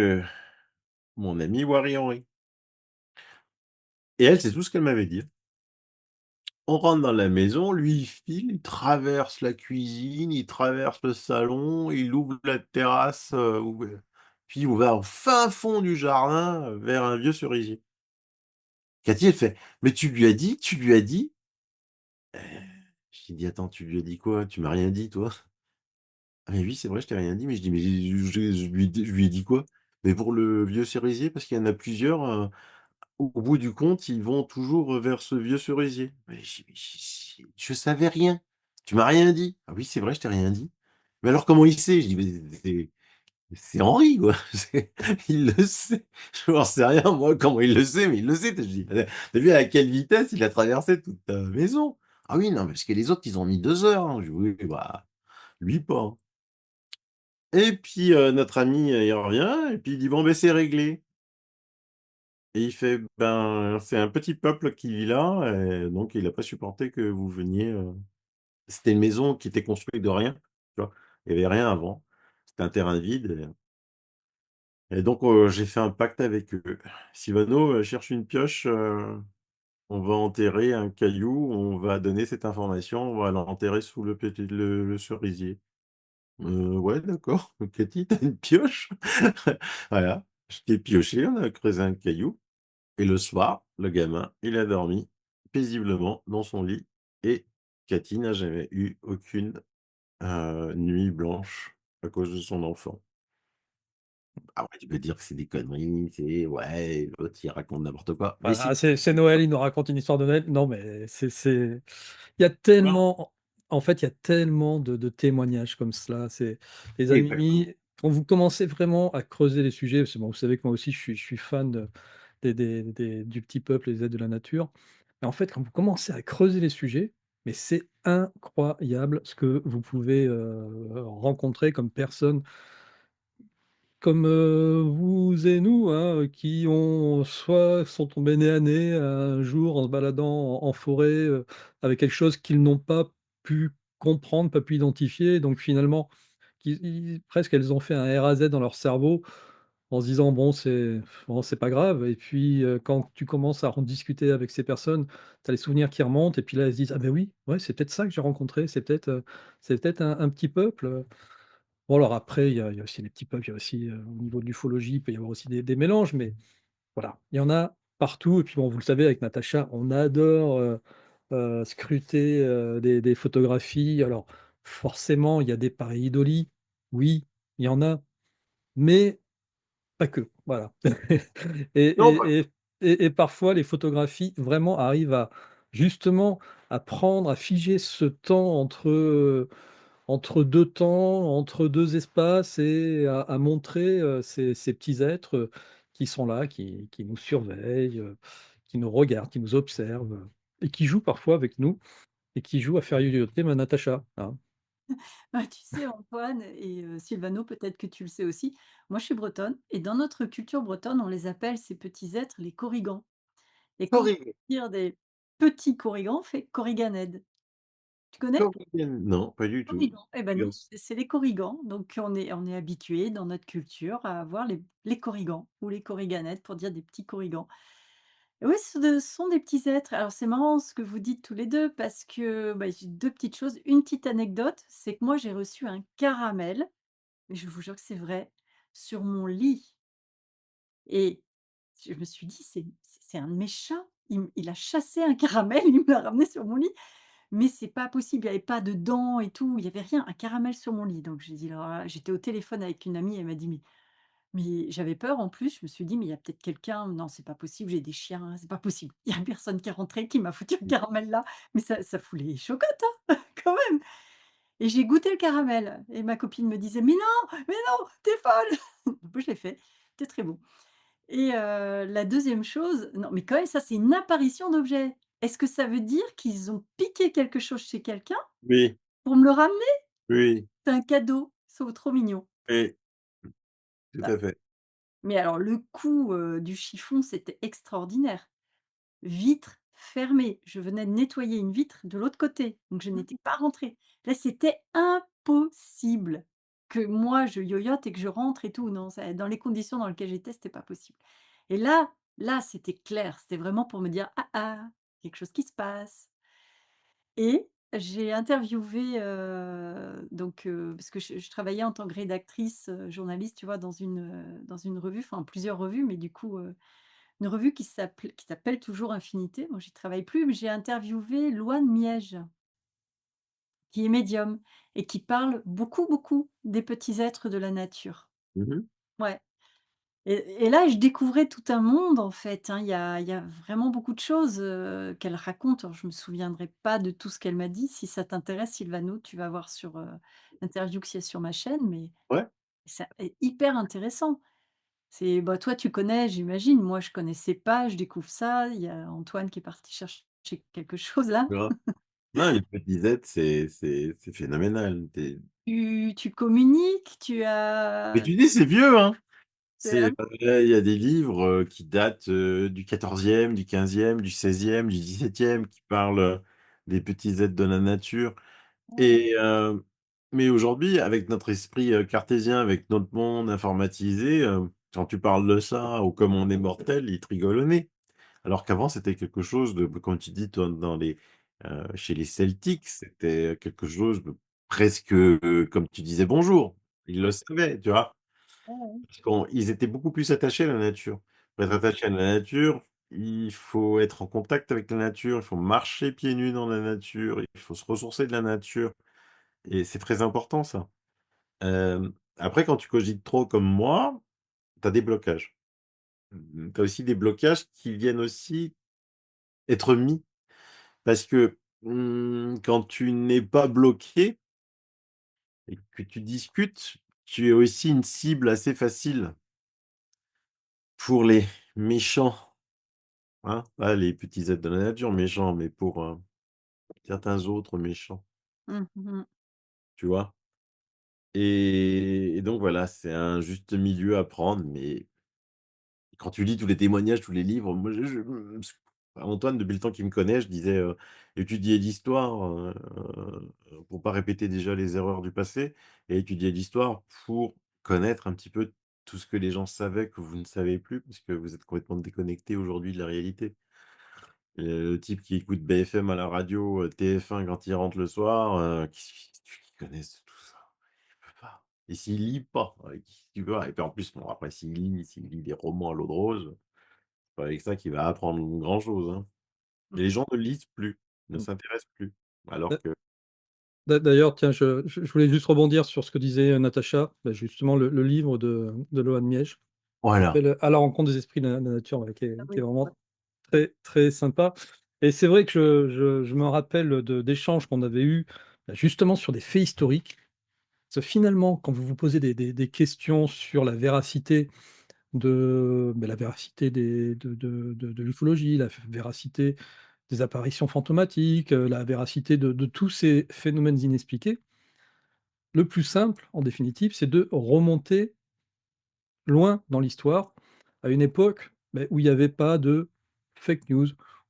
mon ami Wari Henry et elle, c'est tout ce qu'elle m'avait dit. On rentre dans la maison, lui, il file, il traverse la cuisine, il traverse le salon, il ouvre la terrasse, puis il va au fin fond du jardin, vers un vieux cerisier. Cathy, elle fait: «Mais tu lui as dit? Tu lui as dit?» Je lui dis: «Attends, tu lui as dit quoi? Tu m'as rien dit, toi?» «Ah mais oui, c'est vrai, je t'ai rien dit», mais je dis: «Mais je lui ai dit quoi?» «Mais pour le vieux cerisier, parce qu'il y en a plusieurs, au bout du compte, ils vont toujours, vers ce vieux cerisier». Mais je savais rien. Tu m'as rien dit. «Ah oui, c'est vrai, je t'ai rien dit». «Mais alors comment il sait?» Je dis: «Mais c'est Henri, quoi, il le sait». J'en sais rien moi comment il le sait, mais il le sait. Je dis: «Tu vu à quelle vitesse il a traversé toute ta maison?» «Ah oui, non, parce que les autres, ils ont mis 2 heures, hein». Je dis: «Oui, bah, lui pas, hein». Et puis, notre ami, il revient et puis il dit: «Bon, beh, c'est réglé». Et il fait: «Ben, c'est un petit peuple qui vit là et donc il a pas supporté que vous veniez, c'était une maison qui était construite de rien, tu vois? Il y avait rien avant. C'était un terrain vide et donc j'ai fait un pacte avec eux. «Sylvano, cherche une pioche, on va enterrer un caillou, on va donner cette information, on va l'enterrer sous le cerisier». Ouais, d'accord. Cathy, tu une pioche? Voilà, je l'ai pioché, on a creusé un caillou et le soir, le gamin, il a dormi paisiblement dans son lit et Cathy n'a jamais eu aucune, nuit blanche à cause de son enfant. Après tu peux dire que c'est des conneries, c'est ouais, l'autre il raconte n'importe quoi, mais si Voilà, c'est Noël, il nous raconte une histoire de Noël. Non, mais il y a tellement en fait, il y a tellement de témoignages comme cela. C'est les exactement. amis quand vous commencez vraiment à creuser les sujets, parce que bon, vous savez que moi aussi je suis fan du petit peuple et des aides de la nature. Mais en fait, quand vous commencez à creuser les sujets, mais c'est incroyable ce que vous pouvez, rencontrer comme personnes comme, vous et nous, hein, qui ont soit sont tombés nez à nez un jour en se baladant en forêt, avec quelque chose qu'ils n'ont pas pu comprendre, pas pu identifier, donc finalement, presque elles ont fait un R à Z dans leur cerveau en se disant: «Bon, c'est pas grave» et puis, quand tu commences à en discuter avec ces personnes, tu as les souvenirs qui remontent et puis là, elles se disent: «Ah ben oui, ouais, c'est peut-être ça que j'ai rencontré, c'est peut-être un petit peuple». Bon alors après, il y a aussi les petits peuples, il y a aussi, au niveau de l'ufologie, il peut y avoir aussi des mélanges, mais voilà, il y en a partout et puis bon, vous le savez avec Natacha, on adore, scruter, des photographies. Alors forcément, il y a des pareidolis, oui, il y en a, mais pas que, voilà. Et Non, bah et et et parfois les photographies vraiment arrivent à justement à prendre, à figer ce temps entre 2 temps, entre 2 espaces et à montrer, ces petits êtres, qui sont là, qui nous surveillent, qui nous regardent, qui nous observent, et qui jouent parfois avec nous et qui jouent à faire yoyoter ma Natacha, hein. Bah, tu sais Antoine et Sylvano, peut-être que tu le sais aussi, moi je suis bretonne et dans notre culture bretonne, on les appelle ces petits êtres les corrigans et quand on Corrigane, tire des petits corrigans, on fait korriganed. Tu connais? Corrigane, non, pas du tout. Corrigans. Eh ben nous, Regarde. c'est les corrigans, donc on est habitué dans notre culture à avoir les corrigans ou les korriganettes pour dire des petits corrigans. Et oui, ce sont des petits êtres. Alors c'est marrant ce que vous dites tous les 2 parce que, bah, j'ai 2 petites choses. Une petite anecdote, c'est que moi j'ai reçu un caramel, mais je vous jure que c'est vrai, sur mon lit et je me suis dit: «C'est un de mes chats, il a chassé un caramel, il me l'a ramené sur mon lit». Mais c'est pas possible, il y avait pas de dents et tout, il y avait rien, un caramel sur mon lit. Donc j'ai dit: «Alors là», j'étais au téléphone avec une amie, elle m'a dit: «Mais» j'avais peur en plus, je me suis dit: «Mais il y a peut-être quelqu'un, non, c'est pas possible, j'ai des chiens, c'est pas possible. Il y a personne qui est rentré, qui m'a foutu un caramel là». Mais ça fout les chocottes, hein, quand même. Et j'ai goûté le caramel et ma copine me disait: mais non, tu es folle!» Donc je l'ai fait, c'était très bon. Et la deuxième chose, non, mais quand même ça, c'est une apparition d'objet. Est-ce que ça veut dire qu'ils ont piqué quelque chose chez quelqu'un Oui, pour me le ramener? oui, C'est un cadeau, c'est trop mignon. oui, tout Bah, à fait. mais alors le coup, du chiffon, c'était extraordinaire. Vitre fermée, je venais de nettoyer une vitre de l'autre côté, donc je n'étais pas rentrée. Là, c'était impossible que moi je yoyote et que je rentre et tout. Non, ça dans les conditions dans lesquelles j'étais, c'était pas possible. Et là, c'était clair, c'était vraiment pour me dire: «Ah ah, quelque chose qui se passe». Et j'ai interviewé, donc parce que je travaillais en tant que rédactrice, journaliste, tu vois, dans une revue, enfin plusieurs revues, mais du coup, une revue qui s'appelle toujours Infinité. Moi, j'y travaille plus, mais j'ai interviewé Louane Miège, qui est médium et qui parle beaucoup, beaucoup des petits êtres de la nature. Mmh mh. Ouais. Et là, je découvrais tout un monde en fait, hein. Il y a vraiment beaucoup de choses, qu'elle raconte. Alors je me souviendrai pas de tout ce qu'elle m'a dit. Si ça t'intéresse Sylvano, tu vas voir sur, l'interview qu'il y a sur ma chaîne, mais Ouais, c'est hyper intéressant. C'est bah, toi tu connais j'imagine, moi je connaissais pas, je découvre ça. Il y a Antoine qui est parti chercher quelque chose là. grave. Non, les petits êtres, c'est phénoménal. Tu communiques, tu Mais as tu dis, c'est vieux, hein? c'est un Il y a des livres, qui datent, du 14e, du 15e, du 16e, du 17e, qui parlent, des petits êtres de la nature et mais aujourd'hui, avec notre esprit, cartésien, avec notre monde informatisé, Quand tu parles de ça ou comme on est mortel, ils te rigolent au nez. Alors qu'avant, c'était quelque chose de comme tu dis, toi, chez les Celtics, c'était quelque chose de presque, comme tu disais: «Bonjour». Ils le savaient, tu vois? Ouais, ouais. Parce qu'ils étaient beaucoup plus attachés à la nature. Pour être Mmh. attaché à la nature, il faut être en contact avec la nature, il faut marcher pieds nus dans la nature, il faut se ressourcer de la nature et c'est très important ça. Après quand tu cogites trop comme moi, tu as des blocages. Tu as aussi des blocages qui viennent aussi être mis parce que, quand tu n'es pas bloqué et que tu discutes, tu es aussi une cible assez facile pour les méchants, hein. Pas les petits êtres de la nature méchants, mais pour, certains autres méchants, Mmh mh. tu vois? Et donc voilà, c'est un juste milieu à prendre, mais quand tu lis tous les témoignages, tous les livres, moi Antoine, depuis le temps qu'il me connaît, je disais, étudier l'histoire, pour pas répéter déjà les erreurs du passé et étudier l'histoire pour connaître un petit peu tout ce que les gens savaient que vous ne savez plus, parce que vous êtes complètement déconnectés aujourd'hui de la réalité. Le type qui écoute BFM à la radio, TF1 quand il rentre le soir, qu'est-ce que tu veux qu'il connaisse tout ça? Il peut pas. Et s'il lit pas, qu'est-ce qu'il veut? Et puis en plus, bon après s'il lit des romans à l'eau de rose, c'est pas avec ça qu'il va apprendre grand-chose, hein. Mmh. Mais les gens ne lisent plus, ne Mmh. s'intéressent plus. Alors D'a que d'ailleurs, tiens, je voulais juste rebondir sur ce que disait, Natacha, bah, justement le livre de Loan Miège, qui voilà. s'appelle, «À la rencontre des esprits de la nature», ouais, Ah qui est oui, ouais. vraiment très, très sympa et c'est vrai que je me rappelle d'échanges qu'on avait eus, bah, justement sur des faits historiques. Parce que finalement, quand vous vous posez des questions sur la véracité de l'ufologie, la véracité des apparitions fantomatiques, la véracité de tous ces phénomènes inexpliqués, le plus simple, en définitive, c'est de remonter loin dans l'histoire, à une époque, où il y avait pas de fake news,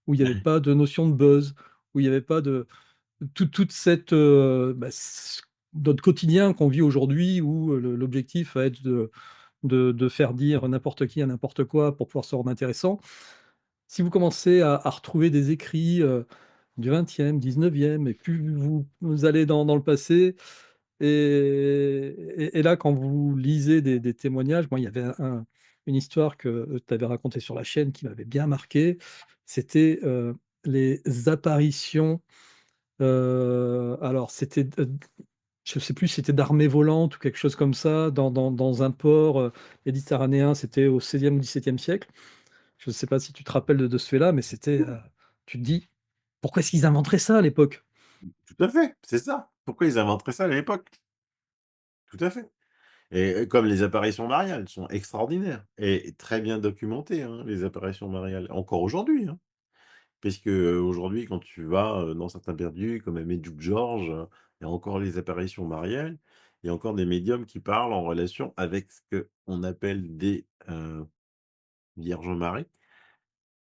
où il y avait pas de notion de buzz, où il y avait pas de toute cette, notre quotidien qu'on vit aujourd'hui où, l'objectif va être de faire dire n'importe qui à n'importe quoi pour pouvoir se rendre intéressant. Si vous commencez à retrouver des écrits, du 20e, 19e et plus vous allez dans le passé et là, quand vous lisez des témoignages, moi, il y avait une histoire que, tu avais racontée sur la chaîne qui m'avait bien marqué. C'était, les apparitions, alors c'était je sais plus si c'était d'armées volantes ou quelque chose comme ça dans un port, méditerranéen, c'était au 16e ou 17e siècle. Je ne sais pas si tu te rappelles de ce fait-là, mais c'était, tu te dis: «Pourquoi est-ce qu'ils inventeraient ça à l'époque?» Tout à fait, c'est ça. Pourquoi ils inventeraient ça à l'époque? Tout à fait. Et comme les apparitions mariales sont extraordinaires et très bien documentées, hein, les apparitions mariales, encore aujourd'hui, hein. Puisque, aujourd'hui, quand tu vas, dans certains perdus comme à Medjugorje, il y a encore les apparitions mariales. Il y a encore des médiums qui parlent en relation avec ce qu'on appelle des, Vierges Maries,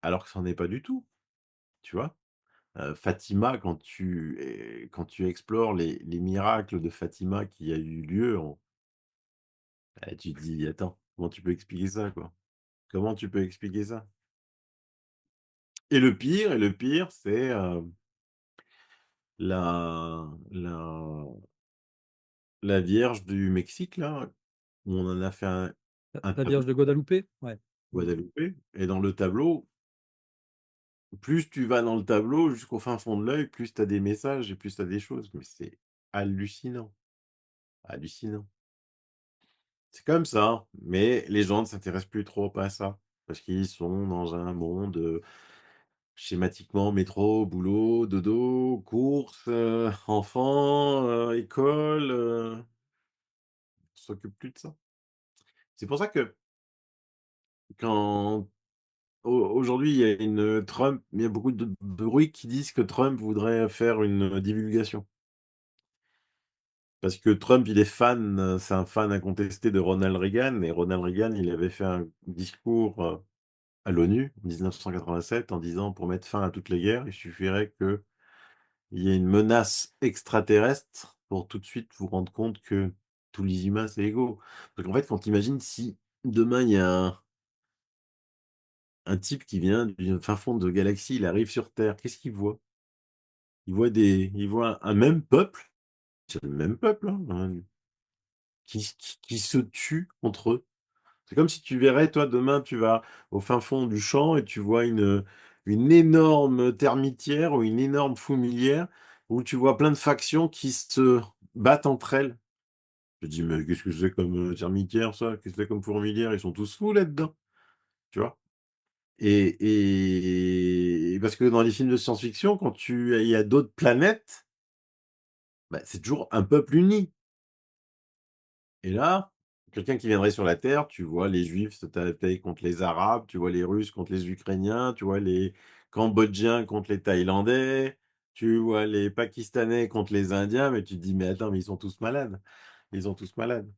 alors que ça n'en est pas du tout, tu vois? Fatima, quand tu explores les miracles de Fatima qui a eu lieu tu te dis: «Attends, comment tu peux expliquer ça, quoi? Comment tu peux expliquer ça?» Et le pire, c'est, la la Vierge du Mexique là, où on en a fait un La tableau Vierge de Guadalupe? Ouais. Mmh. Guadalupe et dans le tableau, plus tu vas dans le tableau jusqu'au fin fond de l'œil, plus tu as des messages et plus tu as des choses, mais c'est hallucinant, hallucinant. C'est comme ça, mais les gens ne s'intéressent plus trop à ça, parce qu'ils sont dans un monde, schématiquement métro, boulot, dodo, courses, enfants, école, on s'occupe plus de ça. C'est pour ça que quand aujourd'hui il y a il y a beaucoup de bruit qui disent que Trump voudrait faire une divulgation. Parce que Trump, il est fan, c'est un fan incontesté de Ronald Reagan et Ronald Reagan, il avait fait un discours, à l'ONU en 1987 en disant: «Pour mettre fin à toutes les guerres, il suffirait qu'il y ait une menace extraterrestre pour tout de suite vous rendre compte que tous les humains, c'est égaux». Donc en fait, quand tu imagines si demain, il y a un type qui vient du fin fond de galaxie, il arrive sur Terre. Qu'est-ce qu'il voit? Il voit un même peuple, c'est le même peuple, hein, qui se tue entre eux. C'est comme si tu verrais, toi, demain, tu vas au fin fond du champ et tu vois une énorme termitière ou une énorme fourmilière où tu vois plein de factions qui se battent entre elles. Je dis, mais qu'est-ce que c'est comme termitière, ça? Qu'est-ce que c'est comme fourmilière? Ils sont tous fous là-dedans, tu vois? Et parce que dans les films de science-fiction, quand il y a d'autres planètes, bah, c'est toujours un peuple uni. Et là, quelqu'un qui viendrait sur la Terre, tu vois les Juifs se taper contre les Arabes, tu vois les Russes contre les Ukrainiens, tu vois les Cambodgiens contre les Thaïlandais, tu vois les Pakistanais contre les Indiens, mais tu te dis: «Mais attends, mais ils sont tous malades, ils sont tous malades».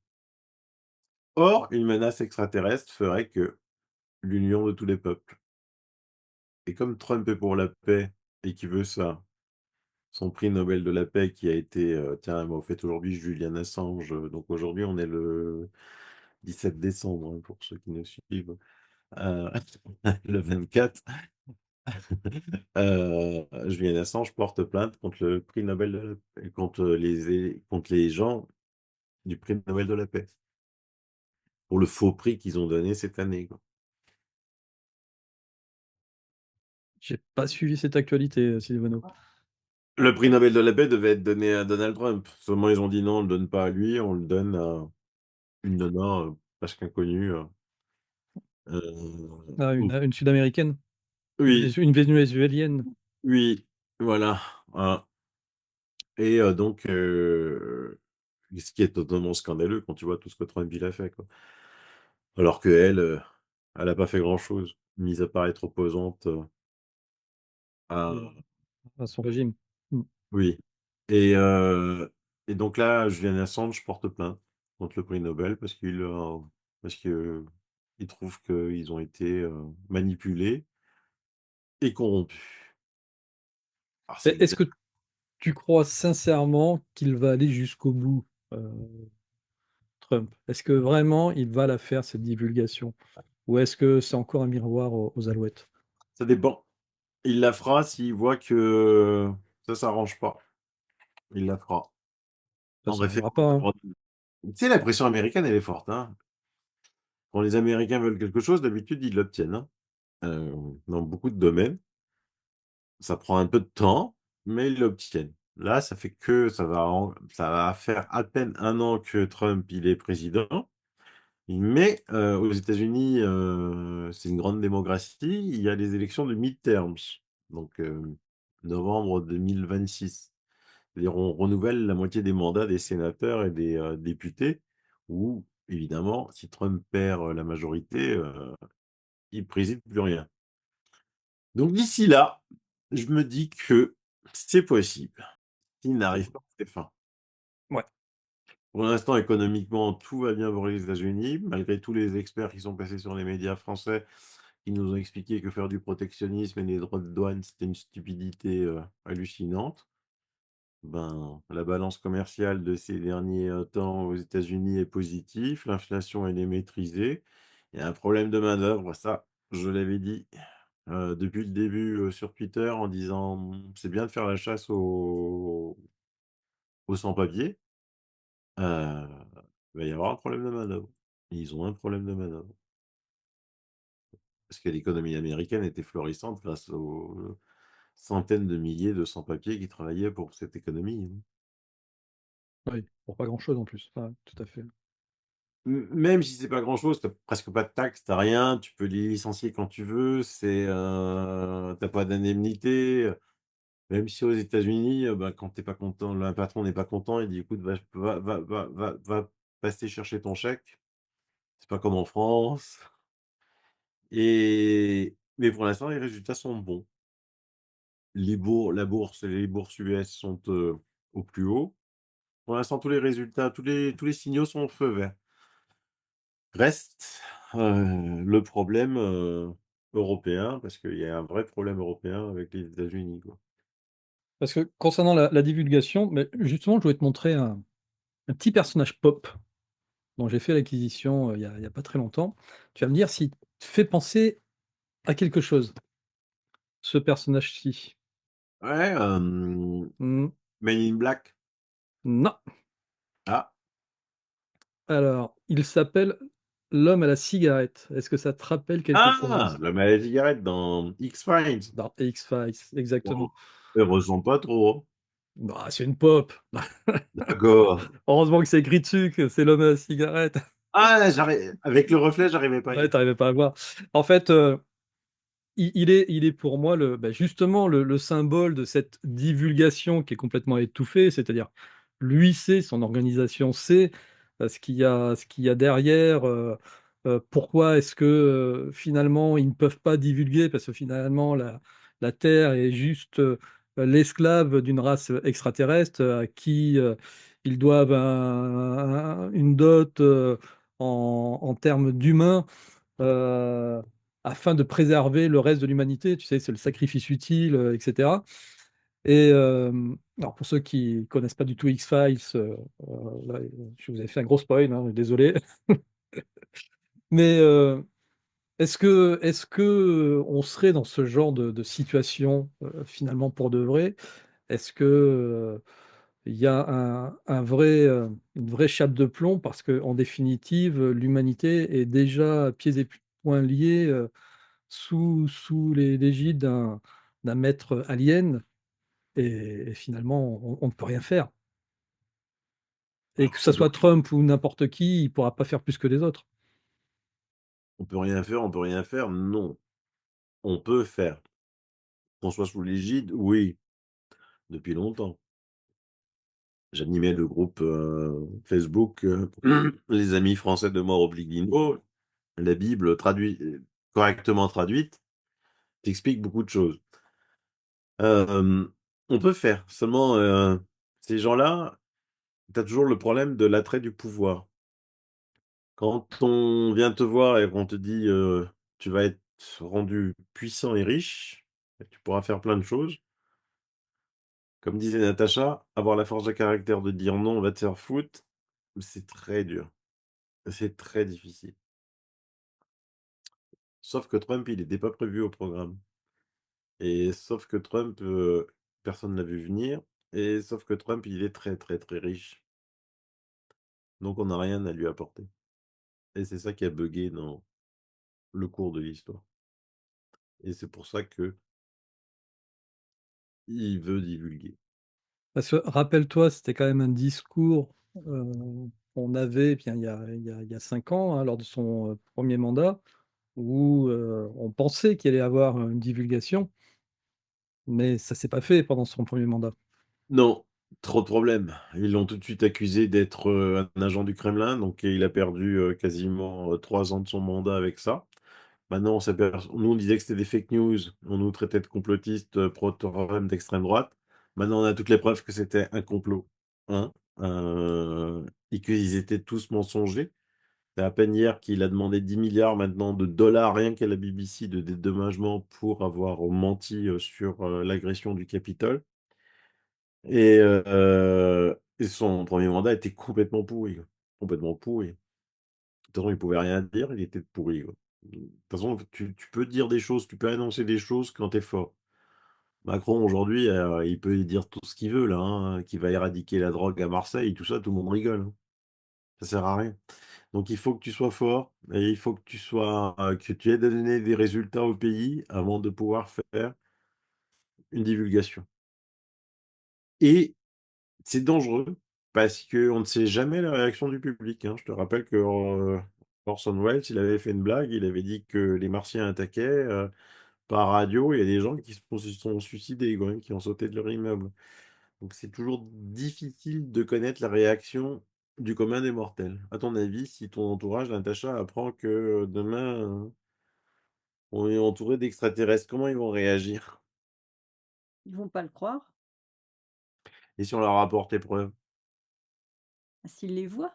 Or, une menace extraterrestre ferait que l'union de tous les peuples. Et comme Trump est pour la paix et qu'il veut ça, son prix Nobel de la paix qui a été, tiens, on fête aujourd'hui Julian Assange, donc aujourd'hui on est le 17 décembre, hein, pour ceux qui nous suivent, heu, le 24, Julian Assange porte plainte contre le prix Nobel de la paix, contre les gens du prix Nobel de la paix, pour le faux prix qu'ils ont donné cette année, quoi. J'ai pas suivi cette actualité, Sylvano. Le prix Nobel de la paix devait être donné à Donald Trump. Seulement ils ont dit: «Non, on le donne pas à lui, on le donne à une nana, presque inconnue, Ah, ou» une sud-américaine? oui, Une vénézuélienne? oui, voilà, voilà. Et donc ce qui est totalement scandaleux quand tu vois tout ce que Trump il a fait, quoi. Alors qu'elle, elle a pas fait grand-chose, mis à part être opposante, Mmh. à À son régime. Mmh. oui. Et donc là, Julian Assange porte plainte contre le prix Nobel parce qu'il trouve qu'ils ont été, manipulés et corrompus. Alors c'est Est-ce exact que tu crois sincèrement qu'il va aller jusqu'au bout, heu, Trump? Est-ce que vraiment il va la faire cette divulgation? Ou est-ce que c'est encore un miroir aux alouettes? ça dépend. Il la fera s'il voit que ça s'arrange pas. Il la fera. Ça En s'arrangera référendum. pas, hein. Tu sais, la pression américaine, elle est forte, hein. Quand les Américains veulent quelque chose, d'habitude, ils l'obtiennent, hein. Heu, dans beaucoup de domaines. Ça prend un peu de temps, mais ils l'obtiennent. Là, ça va faire à peine 1 an que Trump, il est président. Mais, aux États-Unis, c'est une grande démocratie, il y a les élections de midterms, donc novembre 2026. C'est-à-dire on renouvelle la moitié des mandats des sénateurs et des, députés où évidemment, si Trump perd, la majorité, il préside plus rien. Donc d'ici là, je me dis que c'est possible. S'il n'arrive pas à ses fins. Ouais. Pour l'instant, économiquement, tout va bien pour les États-Unis, malgré tous les experts qui sont passés sur les médias français, qui nous ont expliqué que faire du protectionnisme et des droits de douane, c'était une stupidité, hallucinante. Ben, la balance commerciale de ces derniers, temps aux États-Unis est positive, l'inflation, elle est maîtrisée. Il y a un problème de main-d'œuvre, ça, je l'avais dit, depuis le début, sur Twitter en disant: C'est bien de faire la chasse aux sans-papiers, il va y avoir un problème de main-d'œuvre». Ils ont un problème de main-d'œuvre. Parce que l'économie américaine était florissante grâce aux centaines de milliers de sans-papiers qui travaillaient pour cette économie, hein. Oui, pour pas grand-chose en plus. Ouais, tout à fait. Même si c'est pas grand-chose, tu presque pas de taxes, tu rien, tu peux les licencier quand tu veux, tu pas d'indemnité, même si aux États-Unis, bah, quand tu pas content, le patron n'est pas content, il dit: «Écoute, va passer chercher ton chèque». C'est pas comme en France mais pour l'instant, les résultats sont bons. Les bourses US sont, au plus haut. Pour l'instant, tous les résultats, tous les signaux sont au feu vert. Reste, le problème, européen, parce qu'il y a un vrai problème européen avec les États-Unis, quoi. Parce que concernant la divulgation, mais justement, je voulais te montrer un petit personnage pop dont j'ai fait l'acquisition, il y a pas très longtemps. Tu vas me dire s'il te fait penser à quelque chose, ce personnage-ci? Ouais, Mmh, Men in Black. non. Ah! Alors, il s'appelle L'homme à la cigarette. Est-ce que ça te rappelle quelque Ah! chose? L'homme à la cigarette dans X-Files. Dans X-Files, Bon, exactement. elle ressemble pas trop, hein. Bah, c'est une pop. D'accord. Heureusement que c'est écrit dessus que c'est l'homme à la cigarette. Ah, avec le reflet, j'arrivais pas à Ouais, y tu arrivais pas à voir. En fait, il est pour moi justement le symbole de cette divulgation qui est complètement étouffée. C'est-à-dire, lui sait, son organisation sait, ce qu'il y a derrière, pourquoi est-ce que, finalement, ils ne peuvent pas divulguer? Parce que finalement la Terre est juste, l'esclave d'une race, extraterrestre, à qui, ils doivent une dot, en termes d'humains. Heu, Afin de préserver le reste de l'humanité, tu sais? C'est le sacrifice utile, et cetera. Et alors pour ceux qui connaissent pas du tout X-Files, là, je vous ai fait un gros spoil, hein, désolé. Mais est-ce que on serait dans ce genre de situation, finalement pour de vrai? Est-ce que, il y a une vraie chape de plomb? Parce qu'en définitive, l'humanité est déjà pieds et poings liés, sous l'égide d'un maître alien, et finalement on ne peut rien faire, et que Alors, ça soit Trump ou n'importe qui, il pourra pas faire plus que les autres. on peut rien faire, non. On peut faire. Qu'on soit sous l'égide, oui, depuis longtemps. J'animais le groupe, Facebook, Les Amis français de Mauro Bliglino. La Bible correctement traduite, t'explique beaucoup de choses. Hem, on peut faire, seulement, ces gens-là, tu as toujours le problème de l'attrait du pouvoir. Quand on vient te voir et qu'on te dit, «Tu vas être rendu puissant et riche et tu pourras faire plein de choses», comme disait Natacha, avoir la force de caractère de dire: «Non, on va te faire foutre», c'est très dur, c'est très difficile. Sauf que Trump, il était pas prévu au programme, et sauf que Trump, personne l'a vu venir, et sauf que Trump, il est très, très, très riche, donc on n'a rien à lui apporter, et c'est ça qui a buggé dans le cours de l'histoire, et c'est pour ça que il veut divulguer. Parce que rappelle-toi, c'était quand même un discours, qu'on avait, eh bien, il y a 5 ans, hein, lors de son, 1er mandat, où, on pensait qu'il allait avoir une divulgation, mais ça s'est pas fait pendant son premier mandat. Non, trop de problèmes. Ils l'ont tout de suite accusé d'être, un agent du Kremlin, donc il a perdu, quasiment, 3 ans de son mandat avec ça. Maintenant, nous, on disait que c'était des fake news, on nous traitait de complotistes, pro-Trump d'extrême droite. Maintenant, on a toutes les preuves que c'était un complot, hein, et qu'ils étaient tous mensongers. C'est à peine hier qu'il a demandé 10 milliards maintenant de dollars rien qu'à la BBC de dédommagement pour avoir menti, sur, l'agression du Capitole, et son premier mandat était complètement pourri, quoi, complètement pourri. De toute façon, il pouvait rien dire, il était pourri, quoi. De toute façon, tu peux dire des choses, tu peux annoncer des choses quand tu es fort. Macron aujourd'hui, il peut dire tout ce qu'il veut là, hein, qu'il va éradiquer la drogue à Marseille, tout ça, tout le monde rigole, hein. Ça sert à rien. Donc il faut que tu sois fort, et il faut que que tu aies donné des résultats au pays avant de pouvoir faire une divulgation, et c'est dangereux parce qu'on ne sait jamais la réaction du public, hein. Je te rappelle que, Orson Welles, il avait fait une blague, il avait dit que les Martiens attaquaient, par radio. Il y a des gens qui se sont suicidés, quand même, qui ont sauté de leur immeuble. Donc c'est toujours difficile de connaître la réaction du commun des mortels. À ton avis, si ton entourage, Natacha, apprend que, demain, on est entouré d'extraterrestres, comment ils vont réagir? Ils vont pas le croire, Et si on leur apporte les preuves? s'ils les voient,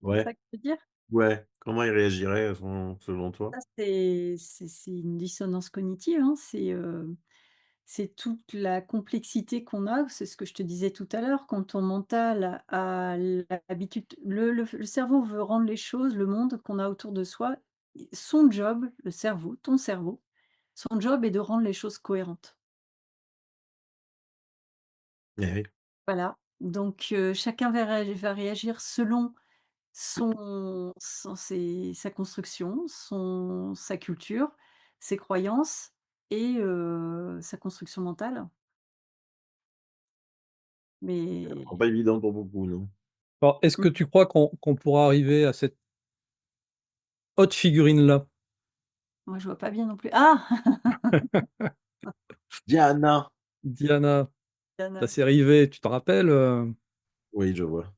c'est Ouais, ça que tu veux dire? ouais, comment ils réagiraient, selon Ça, toi? c'est une dissonance cognitive, hein, c'est toute la complexité qu'on a, c'est ce que je te disais tout à l'heure, quand ton mental a l'habitude le cerveau veut rendre les choses, le monde qu'on a autour de soi, son job, le cerveau, ton cerveau, son job est de rendre les choses cohérentes. Eh oui. Voilà, donc chacun va réagir selon sa construction, sa culture, ses croyances et sa construction mentale. Ça Mais rend pas évident pour beaucoup, non? Alors, est-ce que mmh, tu crois qu'on pourra arriver à cette haute figurine-là? moi je vois pas bien non plus. Ah! Diana! Diana, la Diana. série V, tu te rappelles, Oui, je vois.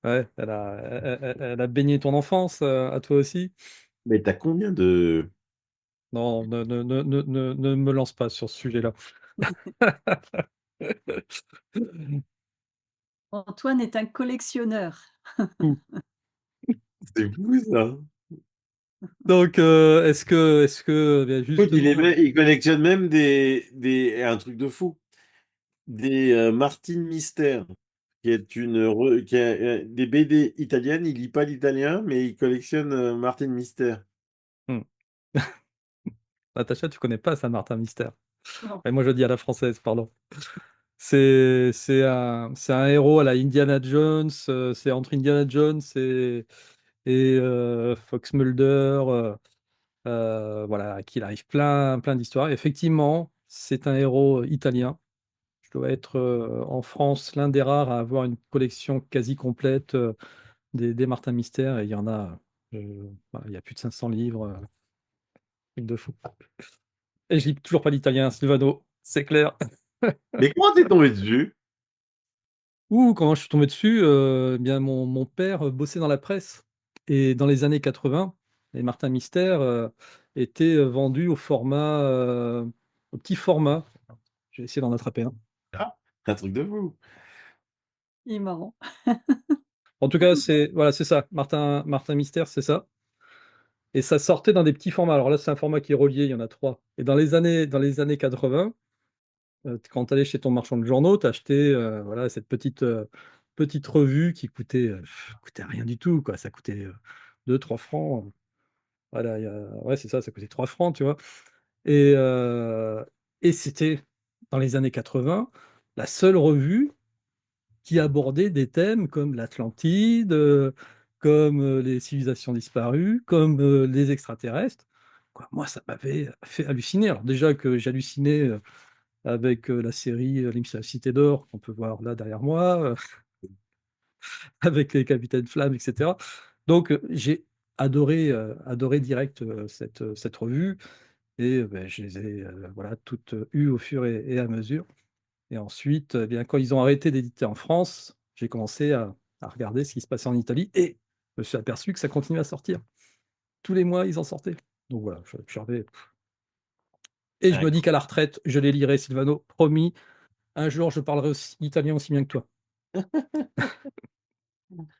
Ouais, elle a baigné ton enfance, à toi aussi? Mais tu as combien de Non, ne me lance pas sur ce sujet-là. Antoine est un collectionneur. Ouh, c'est fou ça! Donc, bien Écoute, justement, il collectionne même des un truc de fou, des, Martin Mystère, qui est, des BD italiennes. Il lit pas l'italien, mais il collectionne, Martin Mystère. mmh, Natacha, tu connais pas Saint-Martin Mystère. Non. Et moi, je dis à la française, pardon. C'est un héros à la Indiana Jones, c'est entre Indiana Jones et Fox Mulder, voilà, à qui il arrive plein d'histoires. Effectivement, c'est un héros italien. Je dois être, en France, l'un des rares à avoir une collection quasi complète, des Martin Mystère et il y en a, bah, il y a plus de 500 livres, truc de fou. Et je lis toujours pas l'italien, Sylvano, c'est clair. Mais comment tu es tombé dessus? Ou comment je suis tombé dessus, bien mon père, bossait dans la presse et dans les années 80, les Martin Mystère, étaient, vendus au petit format. Je vais essayer d'en attraper un. Ah! Un truc de fou. Il est marrant. En tout cas, c'est voilà, c'est ça, Martin Mystère, c'est ça et ça sortait dans des petits formats. Alors là, c'est un format qui est relié, il y en a 3 et dans les années 80, quand tu allais chez ton marchand de journaux, tu achetais, voilà, cette petite revue qui coûtait rien du tout, quoi. Ça coûtait, 2-3 francs. Voilà, ouais, c'est ça, ça coûtait 3 francs, tu vois? Et c'était dans les années 80, la seule revue qui abordait des thèmes comme l'Atlantide, comme, les civilisations disparues, comme, les extraterrestres. Quoi, moi, ça m'avait fait halluciner. Alors déjà que j'hallucinais, avec, la série, L'émission de la Cité d'or qu'on peut voir là derrière moi, avec les Capitaines Flamme et cetera. Donc, j'ai adoré direct, cette revue et je les ai, voilà, toutes, eues au fur et à mesure et ensuite, eh bien, quand ils ont arrêté d'éditer en France, j'ai commencé à regarder ce qui se passait en Italie et je me suis aperçu que ça continuait à sortir. Tous les mois, ils en sortaient. Donc voilà, j'avais et je me dis qu'à la retraite, je les lirai, Sylvano, promis, un jour, je parlerai aussi italien aussi bien que toi. C'est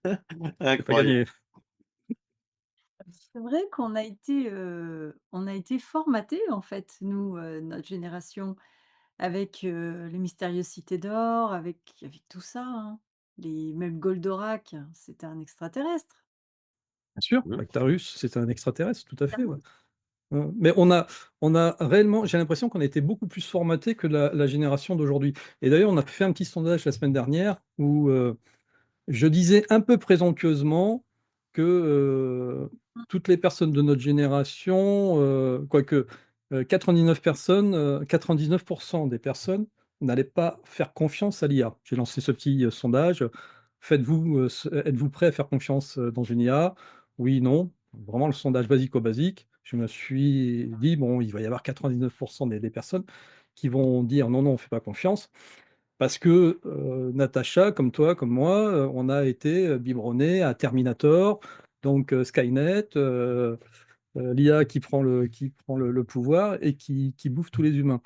pas Incroyable. gagné. C'est vrai on a été formatés en fait, nous, notre génération, avec, les mystérieuses cités d'or, avec tout ça, hein. Les même Goldorak, c'était un extraterrestre. Bien sûr, Mmh. Actarus, c'est un extraterrestre, tout à fait, ouais. Mais on a réellement j'ai l'impression qu'on a été beaucoup plus formatés que la génération d'aujourd'hui et d'ailleurs, on a fait un petit sondage la semaine dernière où, je disais un peu présomptueusement que, toutes les personnes de notre génération, quoique, 99 personnes, 99 des personnes n'allaient pas faire confiance à l'IA. J'ai lancé ce petit, sondage, faites-vous, êtes-vous prêt à faire confiance, dans une IA? Oui, non, vraiment le sondage basico-basique. Je me suis dit: «Bon, il va y avoir 99 des personnes qui vont dire: "Non, non, on fait pas confiance"». Parce que, Natacha, comme toi, comme moi, on a été, biberonnés à Terminator, donc Skynet, l'IA qui prend le pouvoir et qui bouffe tous les humains.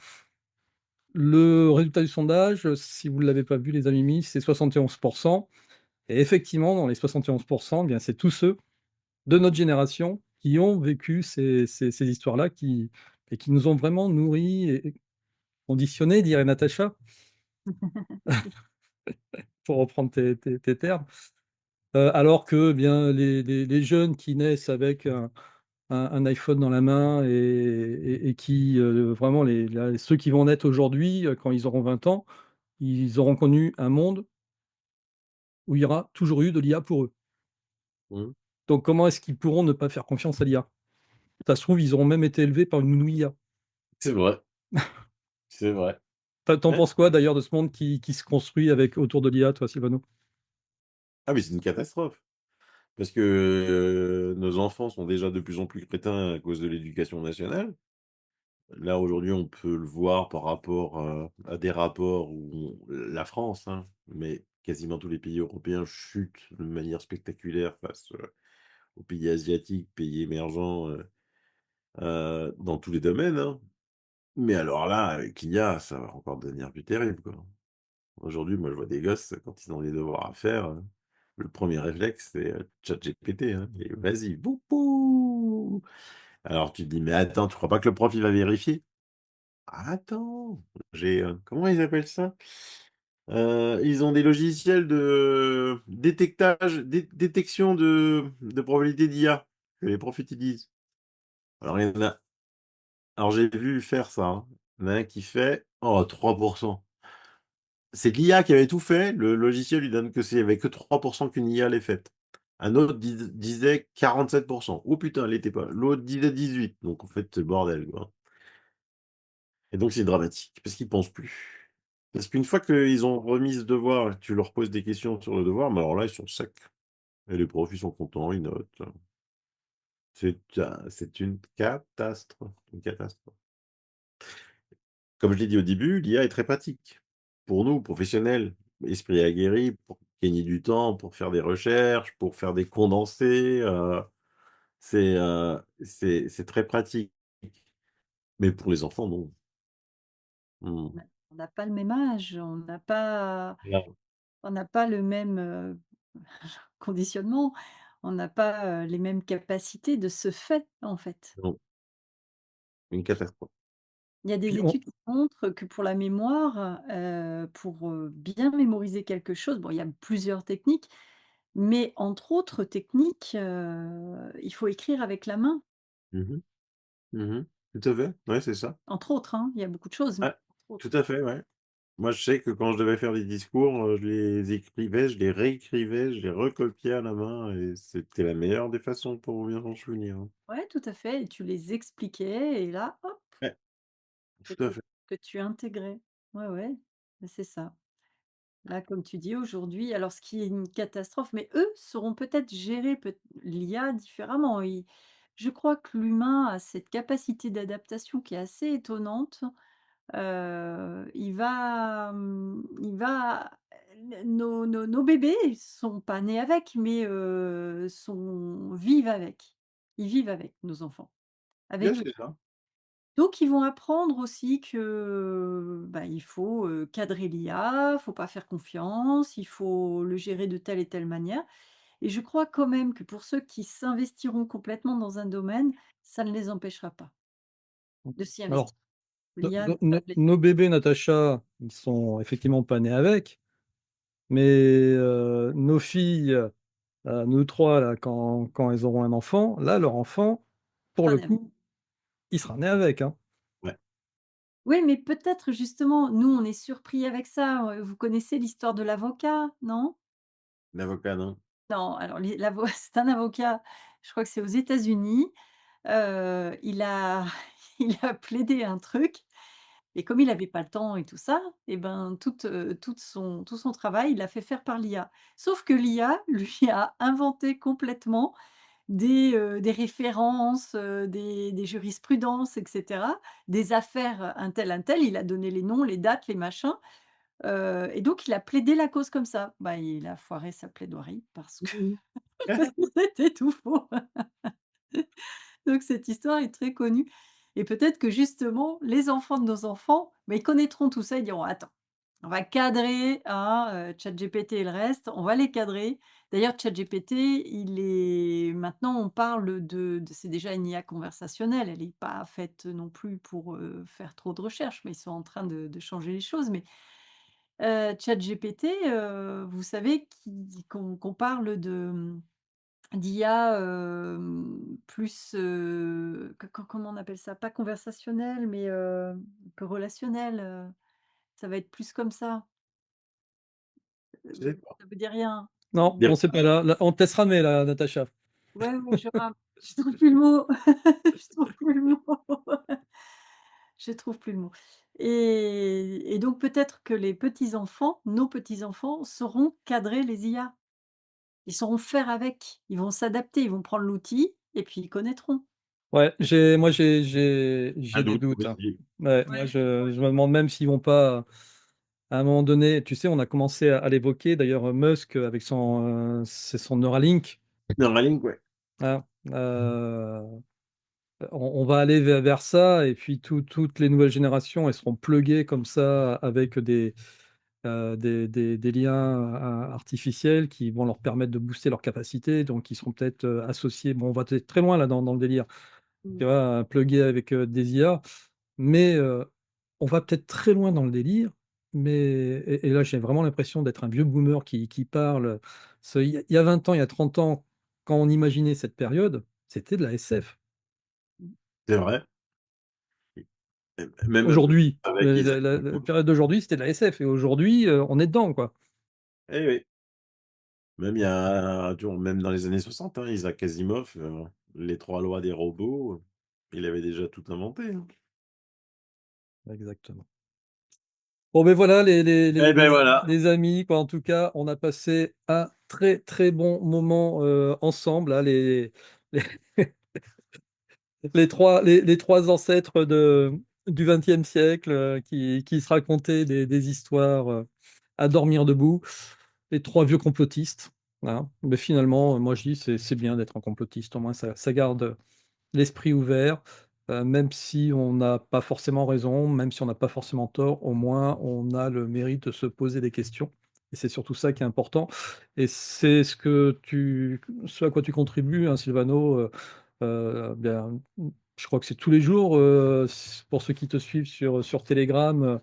Le résultat du sondage, si vous ne l'avez pas vu les amis, c'est 71 et effectivement, dans les 71 eh bien, c'est tous ceux de notre génération qui ont vécu ces histoires-là qui nous ont vraiment nourris conditionné, dirait Natacha, pour reprendre tes termes. Alors que, eh bien, les jeunes qui naissent avec un iPhone dans la main et qui, vraiment ceux qui vont naître aujourd'hui, quand ils auront 20 ans, ils auront connu un monde où il y aura toujours eu de l'IA pour eux. Mmh. Donc comment est-ce qu'ils pourront ne pas faire confiance à l'IA? Ça se trouve, ils auront même été élevés par une nounou IA. C'est vrai, c'est vrai. Tu en Ouais. penses quoi d'ailleurs de ce monde qui se construit avec autour de l'IA, toi, Sylvano? Ah mais c'est une catastrophe parce que, nos enfants sont déjà de plus en plus crétins à cause de l'éducation nationale. Là, aujourd'hui, on peut le voir par rapport, à des rapports où la France, hein, mais quasiment tous les pays européens chutent de manière spectaculaire face, aux pays asiatiques, pays émergents, dans tous les domaines, hein. Mais alors là, avec l'IA, ça va encore devenir plus terrible, quoi. Aujourd'hui, moi, je vois des gosses, quand ils ont des devoirs à faire, le premier réflexe, c'est, ChatGPT, hein, et vas-y, boupou! Alors tu te dis: «Mais attends, tu crois pas que le prof, il va vérifier?» Attends, j'ai, comment ils appellent ça? Ils ont des logiciels de détection de probabilité d'IA que les profs utilisent. Alors il y en a alors j'ai vu faire ça, hein. Il y en a un qui fait, oh 3%. C'est l'IA qui avait tout fait, le logiciel lui donne que s'il y avait que 3% qu'une IA l'ait faite. Un autre disait 47%. Oh putain, elle était pas. L'autre disait 18. Donc en fait, c'est le bordel, quoi. Et donc c'est dramatique, parce qu'ils pensent plus. Parce qu'une fois qu'ils ont remis ce devoir, tu leur poses des questions sur le devoir, mais alors là, ils sont secs. Et les profs, ils sont contents, ils notent. C'est une catastrophe, une catastrophe. Comme je l'ai dit au début, l'IA est très pratique. Pour nous, professionnels, esprit aguerri, pour gagner du temps, pour faire des recherches, pour faire des condensés, c'est très pratique. Mais pour les enfants, non. Mmh. On n'a pas le même âge, Non, on n'a pas le même, conditionnement, on n'a pas, les mêmes capacités de ce fait, en fait. non, une catastrophe. Il y a des Puis on études qui montrent que pour la mémoire, pour, bien mémoriser quelque chose, bon, il y a plusieurs techniques, mais entre autres techniques, il faut écrire avec la main. Mmh mh. Mmh. Tout à fait, ouais, c'est ça. Entre autres, hein, il y a beaucoup de choses, mais Ouais, entre autres. tout à fait, ouais. Moi, je sais que quand je devais faire des discours, je les écrivais, je les réécrivais, je les recopiais à la main et c'était la meilleure des façons pour bien s'en souvenir, hein. Ouais, tout à fait et tu les expliquais et là, hop, Ouais, tout à c'était fait. que tu intégrais. Ouais, ouais, bah, c'est ça. Là, comme tu dis aujourd'hui, alors ce qui est une catastrophe, mais eux sauront peut-être gérer l'IA différemment. Je crois que l'humain a cette capacité d'adaptation qui est assez étonnante. Il va nos bébés, ils sont pas nés avec, mais vivent avec. Ils vivent avec, nos enfants, Ouais, avec c'est ça. donc ils vont apprendre aussi que, bah, il faut, cadrer l'IA, faut pas faire confiance, il faut le gérer de telle et telle manière et je crois quand même que pour ceux qui s'investiront complètement dans un domaine, ça ne les empêchera pas de s'y alors, investir. no L'IA no ne va no pas les nos bébés, Natacha, ils sont effectivement pas nés avec, mais nos filles, nous 3 là, quand elles auront un enfant, là, leur enfant, pour le coup, il sera né avec, hein. Ouais, oui, mais peut-être justement, nous, on est surpris avec ça. Vous connaissez l'histoire de l'avocat, non? l'avocat, non? Non, alors c'est un avocat, je crois que c'est aux États-Unis. Il a il a plaidé un truc et comme il avait pas le temps et tout ça et ben, tout son travail, il l'a fait faire par l'IA. Sauf que l'IA, lui, a inventé complètement des références, des jurisprudences et cetera, des affaires, un tel, il a donné les noms, les dates, les machins, et donc il a plaidé la cause comme ça. Bah, il a foiré sa plaidoirie parce que Mmh. parce que c'était tout faux. Donc cette histoire est très connue et peut-être que justement les enfants de nos enfants, bah, ils connaîtront tout ça, ils diront: «Attends, On va cadrer, hein, ChatGPT et le reste, on va les cadrer. D'ailleurs, ChatGPT, il est maintenant on parle de c'est déjà une IA conversationnelle, elle est pas faite non plus pour, faire trop de recherches, mais ils sont en train de changer les choses. Mais, ChatGPT, vous savez qu'on parle d'IA, plus, comment on appelle ça? Pas conversationnelle, mais, un peu relationnelle, ça va être plus comme ça. Je sais pas. Ça vous dit rien? Non, Mmh. on sait pas là, on te laissera mais là, Natacha. Ouais, ouais, je trouve plus le mot. Je trouve plus le mot. Je trouve plus le mot et donc peut-être que les petits-enfants, nos petits-enfants sauront cadrer les IA. Ils sauront faire avec, ils vont s'adapter, ils vont prendre l'outil et puis ils connaîtront. Ouais, j'ai Un des doute doutes, hein. aussi. Ouais, moi Ouais, je me demande même s'ils vont pas, à un moment donné, tu sais, on a commencé à l'évoquer d'ailleurs, Musk avec c'est son Neuralink, Neuralink, ouais. hein, on va aller vers ça et puis toutes les nouvelles générations, elles seront pluguées comme ça avec des liens, artificiels qui vont leur permettre de booster leurs capacités, donc ils seront peut-être, associés, bon, on va peut-être très loin là dans le délire, tu mmh, vois? Plugués avec, des IA, mais on va peut-être très loin dans le délire, mais et là, j'ai vraiment l'impression d'être un vieux boomer qui parle. Il y a 20 ans, il y a 30 ans, quand on imaginait cette période, c'était de la SF. mmh. C'est vrai. Et même, Aujourd'hui, avec Isaac la Asimov. période d'aujourd'hui, c'était de la SF et aujourd'hui, on est dedans, quoi. Eh oui. Même il y a tu vois, même dans les années 60, hein, Isaac Asimov, les 3 lois des robots, il avait déjà tout inventé, hein. Exactement. Bon, ben voilà Eh ben voilà. les amis, quoi, en tout cas, on a passé un très, très bon moment, ensemble, là, les les 3 ancêtres du XXe siècle, qui se racontaient des histoires, à dormir debout. Les 3 vieux complotistes, hein. Mais finalement, moi je dis: «C'est bien d'être un complotiste, au moins ça garde l'esprit ouvert, même si on n'a pas forcément raison, même si on n'a pas forcément tort, au moins on a le mérite de se poser des questions et c'est surtout ça qui est important et c'est ce à quoi tu contribues, hein, Silvano, bien, je crois que c'est tous les jours, pour ceux qui te suivent sur Telegram,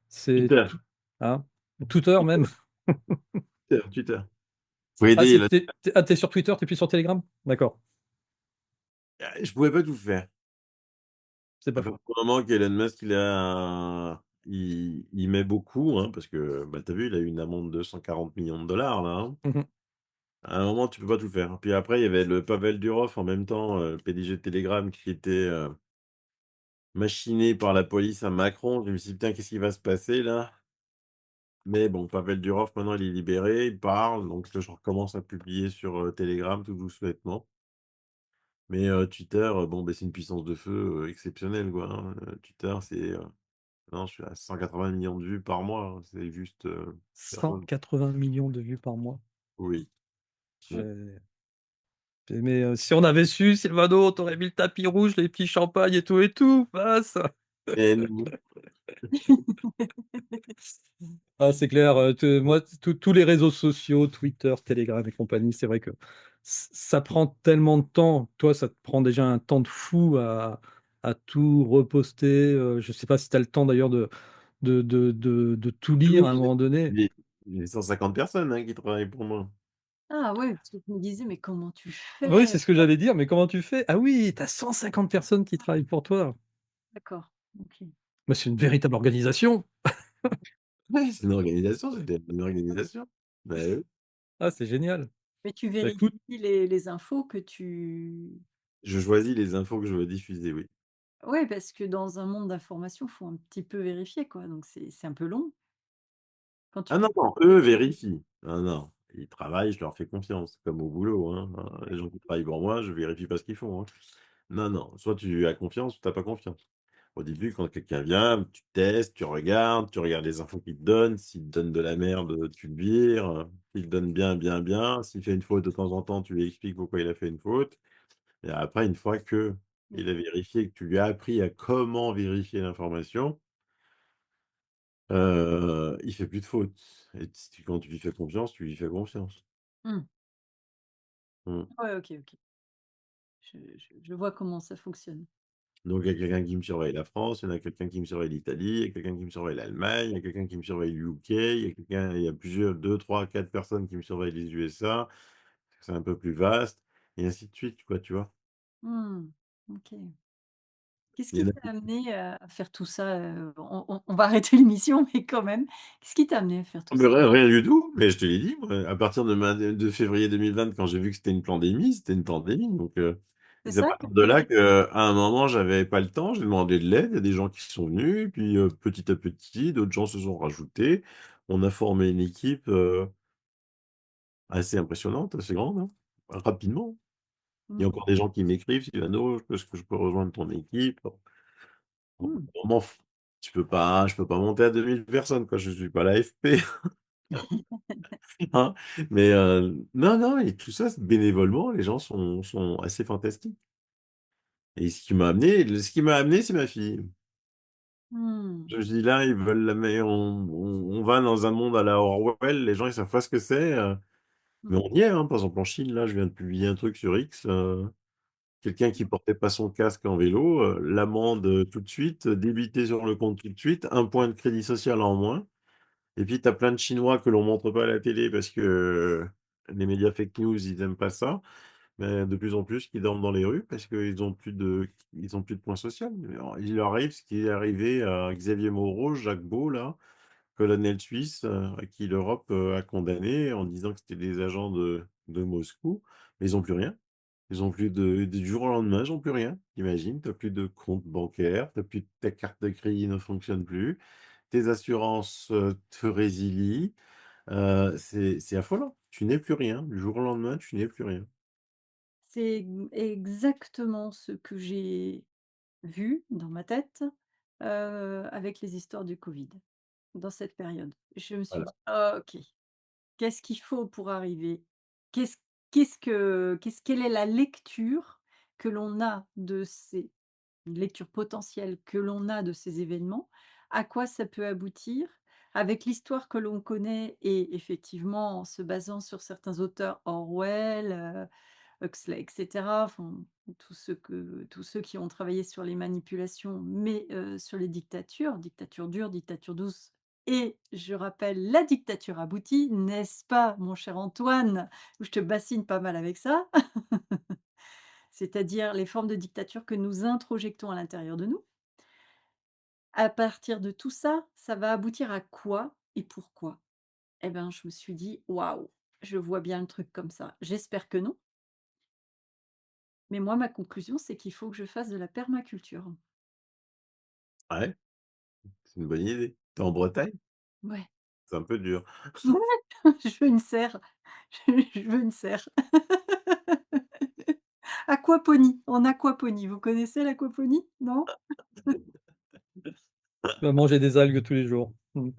c'est Twitter, tout, hein? Twitter même? Twitter. Faut Ah, aider le tu es sur Twitter, tu es plus sur Telegram? D'accord, je pouvais pas tout faire. c'est pas À partir faux. du moment qu'Elon Musk, il met beaucoup, hein, parce que, bah, tu as vu, il a eu une amende de 140 millions de dollars là, hein. Mmh mh. À un moment, tu peux pas tout faire. Puis après, il y avait le Pavel Durov en même temps, PDG de Telegram qui était, machiné par la police à Macron. Je me suis dit: «Putain, qu'est-ce qui va se passer là?» Mais bon, Pavel Durov maintenant il est libéré, il parle, donc là, je recommence à publier sur, Telegram tout doucettement. Mais, Twitter, bon, beh, c'est une puissance de feu, exceptionnelle quoi, hein. Twitter, non, je suis à 180 millions de vues par mois, hein, c'est juste, drôle. 180 millions de vues par mois. Oui. Mmh. J'ai mais si on avait su, Silvano, on t'aurait mis le tapis rouge, les petits champagnes et tout, passe! Et nous Ah, c'est clair, te moi, tous les réseaux sociaux, Twitter, Telegram et compagnie, c'est vrai que ça prend tellement de temps. Toi, ça te prend déjà un temps de fou à tout reposter, je sais pas si tu as le temps d'ailleurs de tout lire tous à un moment donné. les 150 personnes, hein, qui travaillent pour moi. Ah ouais, parce que je me disais: «Mais comment tu Oui, fais?» c'est ce que j'allais dire, mais comment tu fais? Ah oui, tu as 150 personnes qui travaillent pour toi. D'accord, OK. Bah, c'est une véritable organisation. Ouais, c'est une organisation, c'était une organisation. Bah, oui. Ah, c'est génial. Mais tu Bah, écoute, vérifies les infos que tu Je choisis les infos que je veux diffuser, oui. ouais, parce que dans un monde d'information, faut un petit peu vérifier, quoi, donc c'est un peu long quand tu Ah non, non, eux vérifient. Non, non, ils travaillent, je leur fais confiance, comme au boulot, hein. Les gens qui travaillent pour moi, je vérifie pas ce qu'ils font, hein. Non, non, soit tu as confiance, ou tu as pas confiance. Au début, quand quelqu'un vient, tu testes, tu regardes les infos qu'il te donne. S'il te donne de la merde, tu le vires. S'il te donne bien, bien, bien. S'il fait une faute de temps en temps, tu lui expliques pourquoi il a fait une faute. Et après, une fois qu'il mmh, a vérifié, que tu lui as appris à comment vérifier l'information, il fait plus de fautes et si quand tu lui fais confiance, tu lui fais confiance. Mmh. Mmh. Ouais, OK, OK. Je vois comment ça fonctionne. Donc il y a quelqu'un qui me surveille la France, il y en a quelqu'un qui me surveille l'Italie, il y a quelqu'un qui me surveille l'Allemagne, il y a quelqu'un qui me surveille le UK, il y a plusieurs 2, 3, 4 personnes qui me surveillent les USA, c'est un peu plus vaste et ainsi de suite, quoi, tu vois? Mmh. OK. Qu'est-ce Il y qui en a t'a amené à faire tout ça, on va arrêter l'émission, mais quand même, qu'est-ce qui t'a amené à faire tout mais ça? rien du tout, mais je te l'ai dit moi, à partir de février 2020 quand j'ai vu que c'était une pandémie, c'était une pandémie donc C'est c'est à ça partir que de tu as là fait? qu'à un moment j'avais pas le temps, j'ai demandé de l'aide, il y a des gens qui sont venus, puis, petit à petit, d'autres gens se sont rajoutés. On a formé une équipe, assez impressionnante, assez grande, hein, rapidement. Il y a Mmh. encore des gens qui m'écrivent: «Sylvano, est-ce que je peux rejoindre ton équipe?» Au bout Mmh. d'un moment, je peux pas monter à 2000 personnes, quoi, je suis pas l'AFP, hein. Mais non, non et tout ça, bénévolement, les gens sont assez fantastiques et ce qui m'a amené, c'est ma fille. Mmh. Je me suis dit: «Là, ils veulent la mais on va dans un monde à la Orwell, les gens, ils savent pas ce que c'est, Mmh. mais on y est, hein». Par exemple, en Chine, là, je viens de publier un truc sur X, quelqu'un qui portait pas son casque en vélo, l'amende, tout de suite, débité sur le compte tout de suite, un point de crédit social en moins et puis tu as plein de Chinois que l'on montre pas à la télé parce que les médias fake news, ils aiment pas ça, mais de plus en plus qui dorment dans les rues parce qu'ils ont plus de points social. Alors, il leur arrive ce qui est arrivé à Xavier Moreau, Jacques Beau là, colonel suisse, à qui l'Europe, a condamné en disant que c'était des agents de Moscou, mais ils ont plus rien. Ils ont plus du jour au lendemain, ils ont plus rien. Imagine, tu as plus de compte bancaire, tu plus ta carte de crédit ne fonctionne plus, tes assurances, te résilient, c'est affolant. Tu n'es plus rien. Du jour au lendemain, tu n'es plus rien. C'est exactement ce que j'ai vu dans ma tête, avec les histoires du Covid, dans cette période. Je me suis Voilà. dit: «OK, qu'est-ce qu'il faut pour arriver? Qu'est-ce quelle est la lecture que l'on a de ces une lecture potentielle que l'on a de ces événements? À quoi ça peut aboutir? Avec l'histoire que l'on connaît et effectivement en se basant sur certains auteurs Orwell, Huxley et cetera, enfin, tous ceux qui ont travaillé sur les manipulations, mais sur les dictatures, dictature dure, dictature douce et je rappelle la dictature aboutie, n'est-ce pas mon cher Antoine? Où je te bassine pas mal avec ça. C'est-à-dire les formes de dictature que nous introjectons à l'intérieur de nous. À partir de tout ça, ça va aboutir à quoi et pourquoi? Eh ben, je me suis dit: «Waouh, je vois bien le truc comme ça». J'espère que non, mais moi ma conclusion, c'est qu'il faut que je fasse de la permaculture. Ouais, c'est une bonne idée. Tu es en Bretagne? Ouais. C'est un peu dur. Je veux une serre, je veux une serre. Aquaponie, en aquaponie, vous connaissez l'aquaponie? Non? Tu vas manger des algues tous les jours. Mmh.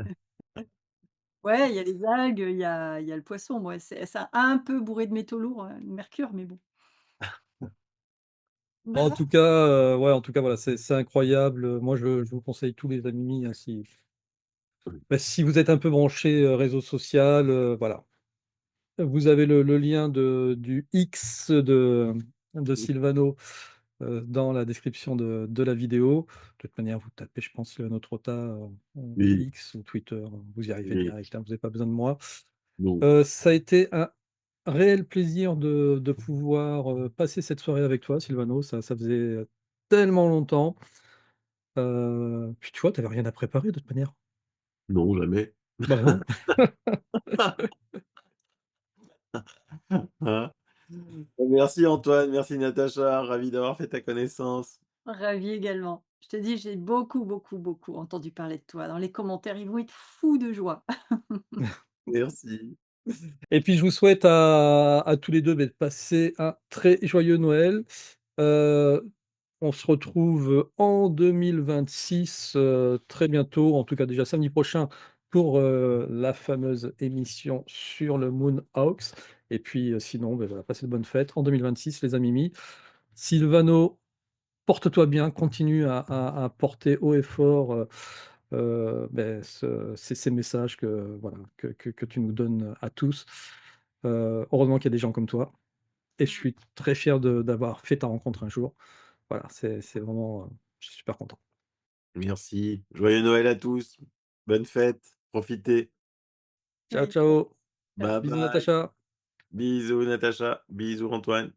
Ouais, il y a les algues, il y a le poisson. Ouais, c'est un peu bourré de métaux lourds, de mercure, mais bon. En Voilà. tout cas, ouais, en tout cas, voilà, c'est incroyable, moi je vous conseille tous les amis, hein, si bah, si vous êtes un peu branché réseau social, voilà. Vous avez le lien du X de Sylvano, dans la description de la vidéo. De toute manière, vous tapez, je pense, notre Rota, Oui, X ou Twitter, vous y arrivez oui, direct, hein, vous avez pas besoin de moi. non, Ça a été un réel plaisir de pouvoir, passer cette soirée avec toi, Sylvano. Ça faisait tellement longtemps. Puis tu vois, tu avais rien à préparer de toute manière. non, jamais. Bah, non. Hein? Merci Antoine, merci Natacha, ravi d'avoir fait ta connaissance. Ravie également. Je te dis, j'ai beaucoup, beaucoup, beaucoup entendu parler de toi. Dans les commentaires, ils vont être fous de joie. Merci. Et puis je vous souhaite à tous les 2 beh, de passer un très joyeux Noël. Heu, on se retrouve en 2026, très bientôt, en tout cas déjà samedi prochain pour, la fameuse émission sur le Moon Hoax et puis, sinon, beh, voilà, passez de bonnes fêtes en 2026 les amis. Sylvano, porte-toi bien, continue à porter haut et fort, ces messages que voilà, que tu nous donnes à tous. Heureusement qu'il y a des gens comme toi et je Mmh. suis très fier d'avoir fait ta rencontre un jour. Voilà, c'est vraiment, je suis super content. Merci. Joyeux Noël à tous. Bonne fête. Profitez. Ciao, Salut. ciao. Ciao. Bye Bisous bye. Natacha. Bisous Natacha. Bisous Antoine.